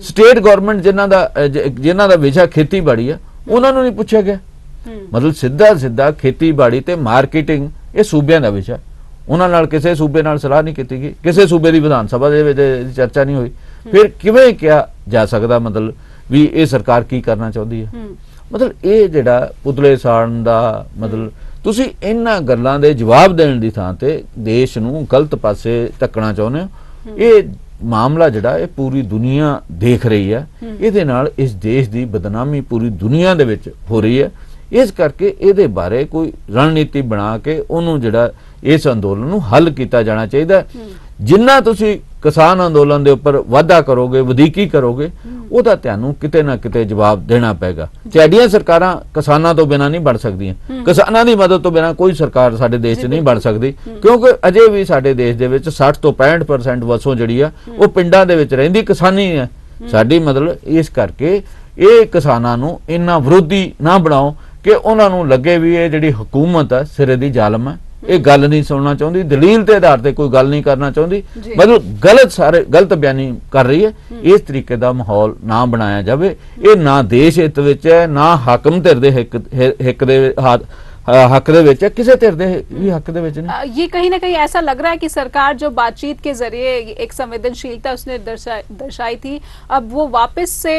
ਸਟੇਟ ਗਵਰਨਮੈਂਟ ਜਿਨ੍ਹਾਂ ਦਾ ਵਿਸ਼ਾ ਖੇਤੀਬਾੜੀ ਆ ਉਹਨਾਂ ਨੂੰ ਨਹੀਂ ਪੁੱਛਿਆ ਗਿਆ। ਮਤਲਬ ਸਿੱਧਾ ਖੇਤੀਬਾੜੀ ਤੇ ਮਾਰਕੀਟਿੰਗ ਇਹ ਸੂਬਿਆਂ ਦਾ ਵਿਸ਼ਾ, ਉਹਨਾਂ ਨਾਲ ਕਿਸੇ ਸੂਬੇ ਨਾਲ ਸਲਾਹ ਨਹੀਂ ਕੀਤੀ ਗਈ, ਕਿਸੇ ਸੂਬੇ ਦੀ ਵਿਧਾਨ ਸਭਾ ਦੇ ਵਿੱਚ ਚਰਚਾ ਨਹੀਂ ਹੋਈ। ਫਿਰ ਕਿਵੇਂ ਕਿਹਾ ਜਾ ਸਕਦਾ ਮਤਲਬ ਵੀ ਇਹ ਸਰਕਾਰ ਕੀ ਕਰਨਾ ਚਾਹੁੰਦੀ ਹੈ। ਮਤਲਬ ਇਹ ਜਿਹੜਾ ਪੁਤਲੇ ਸਾੜਨ ਦਾ ਮਤਲਬ ਤੁਸੀਂ ਇਹਨਾਂ ਗੱਲਾਂ ਦੇ ਜਵਾਬ ਦੇਣ ਦੀ ਥਾਂ ਤੇ ਦੇਸ਼ ਨੂੰ ਗਲਤ ਪਾਸੇ ਧੱਕਣਾ ਚਾਹੁੰਦੇ ਹੋ। ਇਹ ਮਾਮਲਾ ਜਿਹੜਾ ਇਹ ਪੂਰੀ ਦੁਨੀਆ ਦੇਖ ਰਹੀ ਹੈ, ਇਹਦੇ ਨਾਲ ਇਸ ਦੇਸ਼ ਦੀ ਬਦਨਾਮੀ ਪੂਰੀ ਦੁਨੀਆ ਦੇ ਵਿੱਚ ਹੋ ਰਹੀ ਹੈ। ਇਸ ਕਰਕੇ ਇਹਦੇ ਬਾਰੇ ਕੋਈ ਰਣਨੀਤੀ ਬਣਾ ਕੇ ਉਹਨੂੰ ਜਿਹੜਾ ਇਸ ਅੰਦੋਲਨ ਨੂੰ ਹੱਲ ਕੀਤਾ ਜਾਣਾ ਚਾਹੀਦਾ। ਜਿੰਨਾ ਤੁਸੀਂ ਕਿਸਾਨ ਅੰਦੋਲਨ ਦੇ ਉੱਪਰ ਵਾਧਾ ਕਰੋਗੇ, ਵਧੀਕੀ ਕਰੋਗੇ, ਉਹਦਾ ਤੁਹਾਨੂੰ ਕਿਤੇ ਨਾ ਕਿਤੇ ਜਵਾਬ ਦੇਣਾ ਪਏਗਾ। ਸਾਡੀਆਂ ਸਰਕਾਰਾਂ ਕਿਸਾਨਾਂ ਤੋਂ ਬਿਨਾਂ ਨਹੀਂ ਬਣ ਸਕਦੀਆਂ, ਕਿਸਾਨਾਂ ਦੀ ਮਦਦ ਤੋਂ ਬਿਨਾਂ ਕੋਈ ਸਰਕਾਰ ਸਾਡੇ ਦੇਸ਼ 'ਚ ਨਹੀਂ ਬਣ ਸਕਦੀ, ਕਿਉਂਕਿ ਅਜੇ ਵੀ ਸਾਡੇ ਦੇਸ਼ ਦੇ ਵਿੱਚ 60 ਤੋਂ 65% ਵਸੋਂ ਜਿਹੜੀ ਆ ਉਹ ਪਿੰਡਾਂ ਦੇ ਵਿੱਚ ਰਹਿੰਦੀ ਕਿਸਾਨੀ ਹੈ ਸਾਡੀ। ਮਤਲਬ ਇਸ ਕਰਕੇ ਇਹ ਕਿਸਾਨਾਂ ਨੂੰ ਇੰਨਾ ਵਿਰੋਧੀ ਨਾ ਬਣਾਓ ਕਿ ਉਹਨਾਂ ਨੂੰ ਲੱਗੇ ਵੀ ਇਹ ਜਿਹੜੀ ਹਕੂਮਤ ਹੈ ਸਿਰੇ ਦੀ ਜ਼ਾਲਮ ਹੈ, ਇਹ ਗੱਲ ਨਹੀਂ ਸੁਣਨਾ ਚਾਹੁੰਦੀ, ਦਲੀਲ ਦੇ ਆਧਾਰ ਤੇ ਕੋਈ ਗੱਲ ਨਹੀਂ ਕਰਨਾ ਚਾਹੁੰਦੀ, ਮਤਲਬ ਗਲਤ ਬਿਆਨੀ ਕਰ ਰਹੀ ਹੈ। ਇਸ ਤਰੀਕੇ ਦਾ ਮਾਹੌਲ ਨਾ ਬਣਾਇਆ ਜਾਵੇ। ਇਹ ਨਾ ਦੇਸ਼ ਹਿੱਤ ਵਿੱਚ ਹੈ, ਨਾ ਹਾਕਮ ਧਿਰ ਦੇ ਹਿੱਕ ਦੇ हक दे विच है, किसी धिर दे भी हक दे विच नहीं। ये कहीं ना कहीं ऐसा लग रहा है कि सरकार जो बातचीत के जरिए एक संवेदनशीलता उसने दर्शाई थी, अब वो वापस से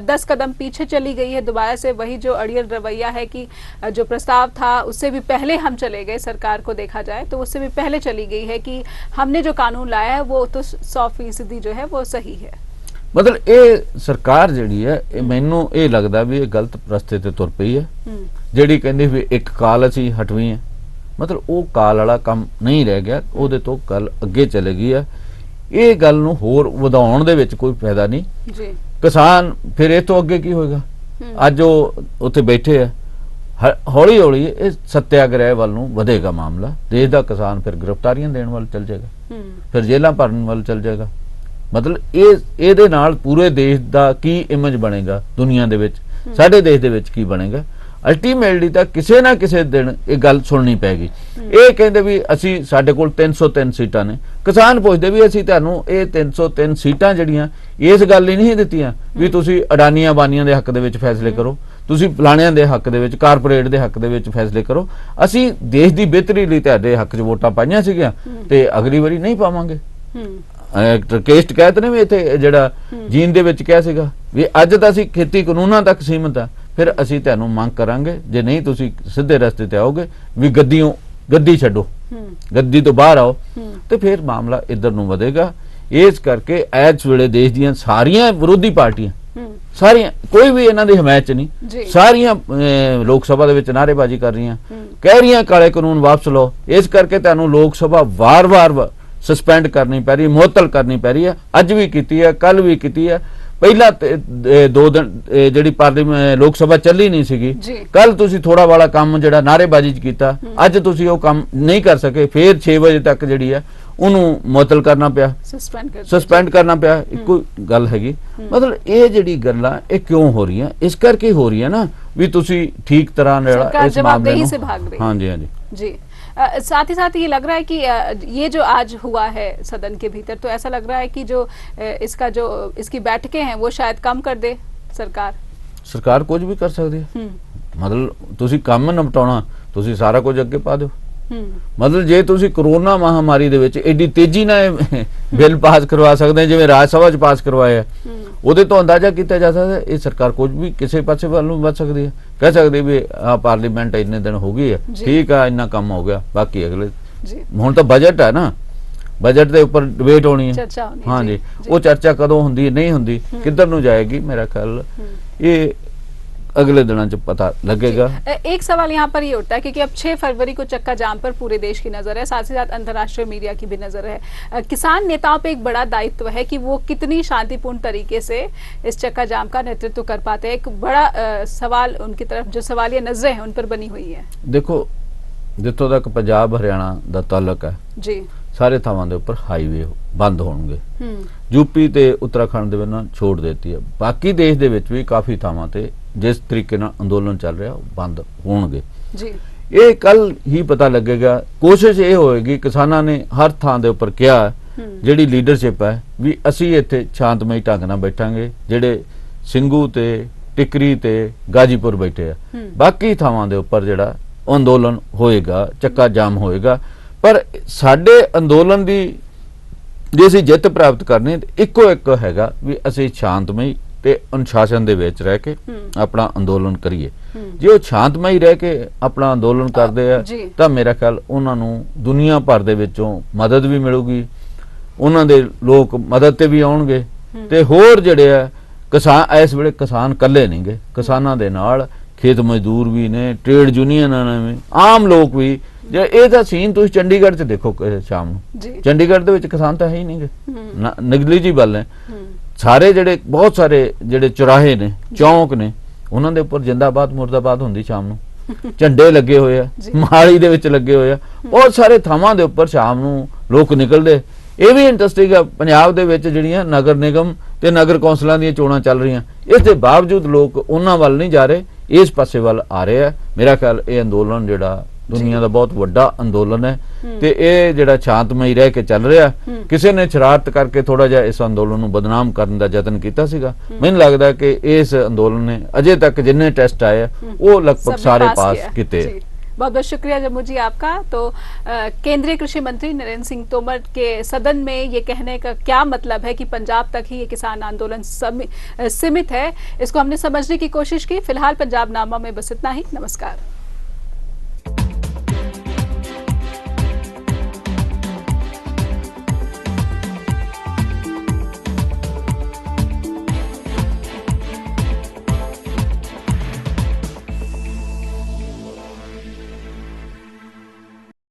10 कदम पीछे चली गई है, दोबारा से वही जो अड़ियल रवैया है कि जो प्रस्ताव था उससे भी पहले हम चले गए, सरकार को देखा जाए तो उससे भी पहले चली गई है कि हमने जो कानून लाया है वो तो 100% जो है वो सही है। मतलब ये सरकार जिहड़ी है मैनू ये लगता भी ये गलत रस्ते ते तुर पई है, जिहड़ी कहंदी भी एक काल असीं हटवी है, मतलब वो काल वाला काम नहीं रह गया, ਉਹਦੇ ਤੋਂ ਗੱਲ ਅੱਗੇ ਚਲੇ ਗਈ ਹੈ। ਇਹ ਗੱਲ ਨੂੰ ਹੋਰ ਵਧਾਉਣ ਦੇ ਵਿੱਚ ਕੋਈ ਫਾਇਦਾ ਨਹੀਂ ਜੀ। ਕਿਸਾਨ ਫਿਰ ਇਹ ਤੋਂ ਅੱਗੇ ਕੀ ਹੋਏਗਾ? ਅੱਜ ਉਹ ਉੱਥੇ ਬੈਠੇ ਆ, ਹੌਲੀ ਹੌਲੀ ਇਹ ਸੱਤਿਆਗ੍ਰਹਿ ਵੱਲ ਨੂੰ ਵਧੇਗਾ ਮਾਮਲਾ, ਦੇਸ਼ ਦਾ ਕਿਸਾਨ ਫਿਰ ਗ੍ਰਿਫਤਾਰੀਆਂ ਦੇਣ ਵੱਲ ਚੱਲ ਜਾਏਗਾ, ਫਿਰ ਜੇਲ੍ਹਾਂ ਭਰਨ ਵੱਲ ਚੱਲ ਜਾਏਗਾ। ਮਤਲਬ ਇਹਦੇ ਨਾਲ ਪੂਰੇ ਦੇਸ਼ ਦਾ ਕੀ ਇਮੇਜ ਬਣੇਗਾ ਦੁਨੀਆ ਦੇ ਵਿੱਚ, ਸਾਡੇ ਦੇਸ਼ ਦੇ ਵਿੱਚ ਕੀ ਬਣੇਗਾ? ਅਲਟੀਮੇਟਲੀ ਤਾਂ ਕਿਸੇ ਨਾ ਕਿਸੇ ਦਿਨ ਇਹ ਗੱਲ ਸੁਣਨੀ ਪੈਗੀ। ਇਹ ਕਹਿੰਦੇ ਵੀ ਅਸੀਂ ਸਾਡੇ ਕੋਲ 303 ਸੀਟਾਂ ਨੇ, ਕਿਸਾਨ ਪੁੱਛਦੇ ਵੀ ਅਸੀਂ ਤੁਹਾਨੂੰ ਇਹ 303 ਸੀਟਾਂ ਜਿਹੜੀਆਂ ਇਸ ਗੱਲ ਲਈ ਨਹੀਂ ਦਿੱਤੀਆਂ ਵੀ ਤੁਸੀਂ ਅਡਾਨੀਆਂ ਬਾਨੀਆਂ ਦੇ ਹੱਕ ਦੇ ਵਿੱਚ ਫੈਸਲੇ ਕਰੋ, ਤੁਸੀਂ ਫਲਾਣਿਆਂ ਦੇ ਹੱਕ ਦੇ ਵਿੱਚ, ਕਾਰਪੋਰੇਟ ਦੇ ਹੱਕ ਦੇ ਵਿੱਚ ਫੈਸਲੇ ਕਰੋ। ਅਸੀਂ ਦੇਸ਼ ਦੀ ਬਿਹਤਰੀ ਲਈ ਤੁਹਾਡੇ ਹੱਕ 'ਚ ਵੋਟਾਂ ਪਾਈਆਂ ਸੀਗੀਆਂ ਤੇ ਅਗਲੀ ਵਾਰੀ ਨਹੀਂ ਪਾਵਾਂਗੇ। ਕੇਸਟ कहते ਨੇ ਵੀ ਇੱਥੇ ਜਿਹੜਾ ਜੀਨ ਦੇ ਵਿੱਚ ਕਿਹਾ ਸੀਗਾ ਵੀ ਅੱਜ ਤਾਂ ਅਸੀਂ ਖੇਤੀ ਕਾਨੂੰਨਾਂ ਤੱਕ ਸੀਮਤ ਆ, ਫਿਰ ਅਸੀਂ ਤੁਹਾਨੂੰ ਮੰਗ ਕਰਾਂਗੇ ਜੇ ਨਹੀਂ ਤੁਸੀਂ ਸਿੱਧੇ ਰਸਤੇ ਤੇ ਆਓਗੇ ਵੀ ਗੱਦੀ ਛੱਡੋ, ਗੱਦੀ ਤੋਂ ਬਾਹਰ ਆਓ, ਤੇ ਫਿਰ ਮਾਮਲਾ ਇੱਧਰ ਨੂੰ ਵਧੇਗਾ। ਇਸ ਕਰਕੇ ਇਸ ਵੇਲੇ ਦੇਸ਼ ਦੀਆਂ ਸਾਰੀਆਂ ਵਿਰੋਧੀ ਪਾਰਟੀਆਂ, ਸਾਰੀਆਂ, ਕੋਈ ਵੀ ਇਹਨਾਂ ਦੀ ਹਮਾਇਤ ਚ ਨਹੀਂ, ਸਾਰੀਆਂ ਲੋਕ ਸਭਾ ਦੇ ਵਿੱਚ ਨਾਅਰੇਬਾਜ਼ੀ ਕਰ ਰਹੀਆਂ, ਕਹਿ ਰਹੀਆਂ ਕਾਲੇ ਕਾਨੂੰਨ ਵਾਪਸ ਲਓ। ਇਸ ਕਰਕੇ ਤੁਹਾਨੂੰ ਲੋਕ ਸਭਾ ਵਾਰ-ਵਾਰ ਸਸਪੈਂਡ ਕਰਨੀ ਪੈ ਰਹੀ, ਮੁਅੱਤਲ ਕਰਨੀ ਪੈ ਰਹੀ ਹੈ। ਅੱਜ ਵੀ ਕੀਤੀ ਹੈ, ਕੱਲ ਵੀ ਕੀਤੀ ਹੈ। ਪਹਿਲਾਂ 2 ਦਿਨ ਜਿਹੜੀ ਪਾਰਲੀਮੈਂਟ ਲੋਕ ਸਭਾ ਚੱਲੀ ਨਹੀਂ ਸੀਗੀ, ਕੱਲ ਤੁਸੀਂ ਥੋੜਾ ਵਾਲਾ ਕੰਮ ਜਿਹੜਾ ਨਾਅਰੇਬਾਜ਼ੀ ਚ ਕੀਤਾ, ਅੱਜ ਤੁਸੀਂ ਉਹ ਕੰਮ ਨਹੀਂ ਕਰ ਸਕੇ, ਫਿਰ 6 ਵਜੇ ਤੱਕ ਜਿਹੜੀ ਹੈ ਉਹਨੂੰ ਮੁਅੱਤਲ ਕਰਨਾ ਪਿਆ, ਸਸਪੈਂਡ ਕਰਨਾ ਪਿਆ। ਇੱਕੋ ਗੱਲ ਹੈਗੀ। ਮਤਲਬ ਇਹ ਜਿਹੜੀ ਗੱਲਾਂ ਇਹ ਕਿਉਂ ਹੋ ਰਹੀਆਂ? ਇਸ ਕਰਕੇ ਹੋ ਰਹੀਆਂ ਨਾ ਵੀ ਤੁਸੀਂ ਠੀਕ ਤਰ੍ਹਾਂ ਨਾਲ ਇਸ ਮਾਮਲੇ ਨੂੰ, ਹਾਂਜੀ ਹਾਂਜੀ जी। साथ ही साथ ये लग रहा है कि ये जो आज हुआ है सदन के भीतर, तो ऐसा लग रहा है कि जो इसकी बैठकें हैं वो शायद कम कर दे सरकार कुछ भी कर सकती है। मतलब तुसी काम निपटाउणा, तुसी सारा कुछ अगे पा दो। मतलब जे तुसी कोरोना महामारी दे विच एडी तेजी नाल बिल पास करवा सकदे जिवें राज सभा च पास करवाए ਉਹਦੇ ਤੋਂ ਅੰਦਾਜ਼ਾ ਕੀਤਾ ਜਾ ਸਕਦਾ ਇਹ ਸਰਕਾਰ ਕੁਝ ਵੀ ਕਿਸੇ ਪਾਸੇ ਵੱਲ ਨੂੰ ਵੱਧ ਸਕਦੀ ਹੈ। ਕਹਿ ਸਕਦੀ ਵੀ ਆ ਪਾਰਲੀਮੈਂਟ ਇੰਨੇ ਦਿਨ ਹੋ ਗਈ ਹੈ, ਠੀਕ ਆ, ਇੰਨਾ ਕੰਮ ਹੋ ਗਿਆ, ਬਾਕੀ ਅਗਲੇ ਹੁਣ ਤਾਂ ਬਜਟ ਹੈ ਨਾ, ਬਜਟ ਦੇ ਉੱਪਰ ਡਿਬੇਟ ਹੋਣੀ ਹੈ। ਹਾਂਜੀ, ਉਹ ਚਰਚਾ ਕਦੋਂ ਹੁੰਦੀ ਹੈ, ਨਹੀਂ ਹੁੰਦੀ, ਕਿੱਧਰ ਨੂੰ ਜਾਏਗੀ, ਮੇਰਾ ਖਿਆਲ ਇਹ अगले दिनों च पता लगेगा। एक सवाल यहाँ पर ये उठता है क्योंकि अब 6 फरवरी को चक्का जाम पर पूरे देश की नजर है, साथ ही साथ अंतर्राष्ट्रीय मीडिया की भी नजर है। किसान नेताओं पे एक बड़ा दायित्व है कि वो कितनी शांतिपूर्ण तरीके से इस चक्का जाम का नेतृत्व कर पाते हैं। एक बड़ा सवाल उनकी तरफ, जो सवालिया नजरें हैं उन पर बनी हुई है। देखो, जितों तक पंजाब हरियाणा का ताल्लुक है जी, सारे थावां दे उपर हाईवे बंद होणगे। यूपी ते उत्तराखंड दे विच छोड़ देती है, बाकी देश दे विच भी काफ़ी थावां ते जिस तरीके नाल अंदोलन चल रहा बंद होणगे जी। ये कल ही पता लगेगा। कोशिश ये होएगी, किसानां ने हर थां दे उपर कहा, जिहड़ी लीडरशिप है भी असीं इत्थे शांतमई ढंग नाल बैठांगे, जिहड़े ਸਿੰਘੂ ते टिकरी ते गाजीपुर बैठे आ, बाकी थावां दे उपर जिहड़ा अंदोलन होएगा, चक्का जाम होएगा। पर साडे अंदोलन दी जे असीं जिੱਤ प्राप्त करनी इक्को एक हैगा भी असीं शांतमई ਤੇ ਅਨੁਸ਼ਾਸਨ ਦੇ ਵਿੱਚ ਰਹਿ ਕੇ ਆਪਣਾ ਅੰਦੋਲਨ ਕਰੀਏ। ਜੇ ਉਹ ਸ਼ਾਂਤਮਈ ਰਹਿ ਕੇ ਆਪਣਾ ਅੰਦੋਲਨ ਕਰਦੇ ਆ ਤਾਂ ਮੇਰਾ ਖਿਆਲ ਉਹਨਾਂ ਨੂੰ ਦੁਨੀਆ ਭਰ ਦੇ ਵਿੱਚੋਂ ਮਦਦ ਵੀ ਮਿਲੂਗੀ, ਉਹਨਾਂ ਦੇ ਲੋਕ ਮਦਦ ਤੇ ਵੀ ਆਉਣਗੇ। ਤੇ ਹੋਰ ਜਿਹੜੇ ਆ ਕਿਸਾਨ, ਇਸ ਵੇਲੇ ਕਿਸਾਨ ਇਕੱਲੇ ਨਹੀਂਗੇ, ਕਿਸਾਨਾਂ ਦੇ ਨਾਲ ਖੇਤ ਮਜ਼ਦੂਰ ਵੀ ਨੇ, ਟ੍ਰੇਡ ਯੂਨੀਅਨਾਂ ਨੇ ਵੀ, ਆਮ ਲੋਕ ਵੀ। ਜੇ ਇਹ ਤਾਂ ਸੀਨ ਤੁਸੀਂ ਚੰਡੀਗੜ੍ਹ 'ਚ ਦੇਖੋ ਸ਼ਾਮ ਨੂੰ, ਚੰਡੀਗੜ੍ਹ ਦੇ ਵਿੱਚ ਕਿਸਾਨ ਤਾਂ ਹੈ ਹੀ ਨਹੀਂਗੇ, ਨਗਲੀਜੀਬਲ ਨੇ ਸਾਰੇ। ਜਿਹੜੇ ਬਹੁਤ ਸਾਰੇ ਜਿਹੜੇ ਚੁਰਾਹੇ ਨੇ, ਚੌਂਕ ਨੇ, ਉਹਨਾਂ ਦੇ ਉੱਪਰ ਜਿੰਦਾਬਾਦ ਮੁਰਦਾਬਾਦ ਹੁੰਦੀ ਸ਼ਾਮ ਨੂੰ, ਝੰਡੇ ਲੱਗੇ ਹੋਏ ਆ, ਮਹਾਲੀ ਦੇ ਵਿੱਚ ਲੱਗੇ ਹੋਏ ਆ, ਬਹੁਤ ਸਾਰੇ ਥਾਵਾਂ ਦੇ ਉੱਪਰ ਸ਼ਾਮ ਨੂੰ ਲੋਕ ਨਿਕਲਦੇ। ਇਹ ਵੀ ਇੰਟਰਸਟਿੰਗ ਆ, ਪੰਜਾਬ ਦੇ ਵਿੱਚ ਜਿਹੜੀਆਂ ਨਗਰ ਨਿਗਮ ਤੇ ਨਗਰ ਕੌਂਸਲਾਂ ਦੀਆਂ ਚੋਣਾਂ ਚੱਲ ਰਹੀਆਂ, ਇਸ ਦੇ ਬਾਵਜੂਦ ਲੋਕ ਉਹਨਾਂ ਵੱਲ ਨਹੀਂ ਜਾ ਰਹੇ, ਇਸ ਪਾਸੇ ਵੱਲ ਆ ਰਹੇ ਆ। ਮੇਰਾ ਖਿਆਲ ਇਹ ਅੰਦੋਲਨ ਜਿਹੜਾ ਦੁਨੀਆ ਦਾ ਬਹੁਤ ਵੱਡਾ ਅੰਦੋਲਨ ਹੈ ਤੇ ਇਹ ਜਿਹੜਾ ਸ਼ਾਂਤਮਈ ਰਹਿ ਕੇ ਚੱਲ ਰਿਹਾ। ਕਿਸੇ ਨੇ ਸ਼ਰਾਰਤ ਕਰਕੇ ਥੋੜਾ ਜਿਹਾ ਇਸ ਅੰਦੋਲਨ ਨੂੰ ਬਦਨਾਮ ਕਰਨ ਦਾ ਯਤਨ ਕੀਤਾ ਸੀਗਾ। ਮੈਨੂੰ ਲੱਗਦਾ ਕਿ ਇਸ ਅੰਦੋਲਨ ਨੇ ਅਜੇ ਤੱਕ ਜਿੰਨੇ ਟੈਸਟ ਆਏ ਆ ਉਹ ਲਗਭਗ ਸਾਰੇ ਪਾਸ ਕੀਤੇ। बहुत बहुत शुक्रिया जम्मू जी आपका। तो केंद्रीय कृषि मंत्री नरेंद्र सिंह तोमर के सदन में ये कहने का क्या मतलब है कि पंजाब तक ही ये किसान आंदोलन सीमित है, इसको हमने समझने की कोशिश की। फिलहाल पंजाब नामा में बस इतना ही। नमस्कार।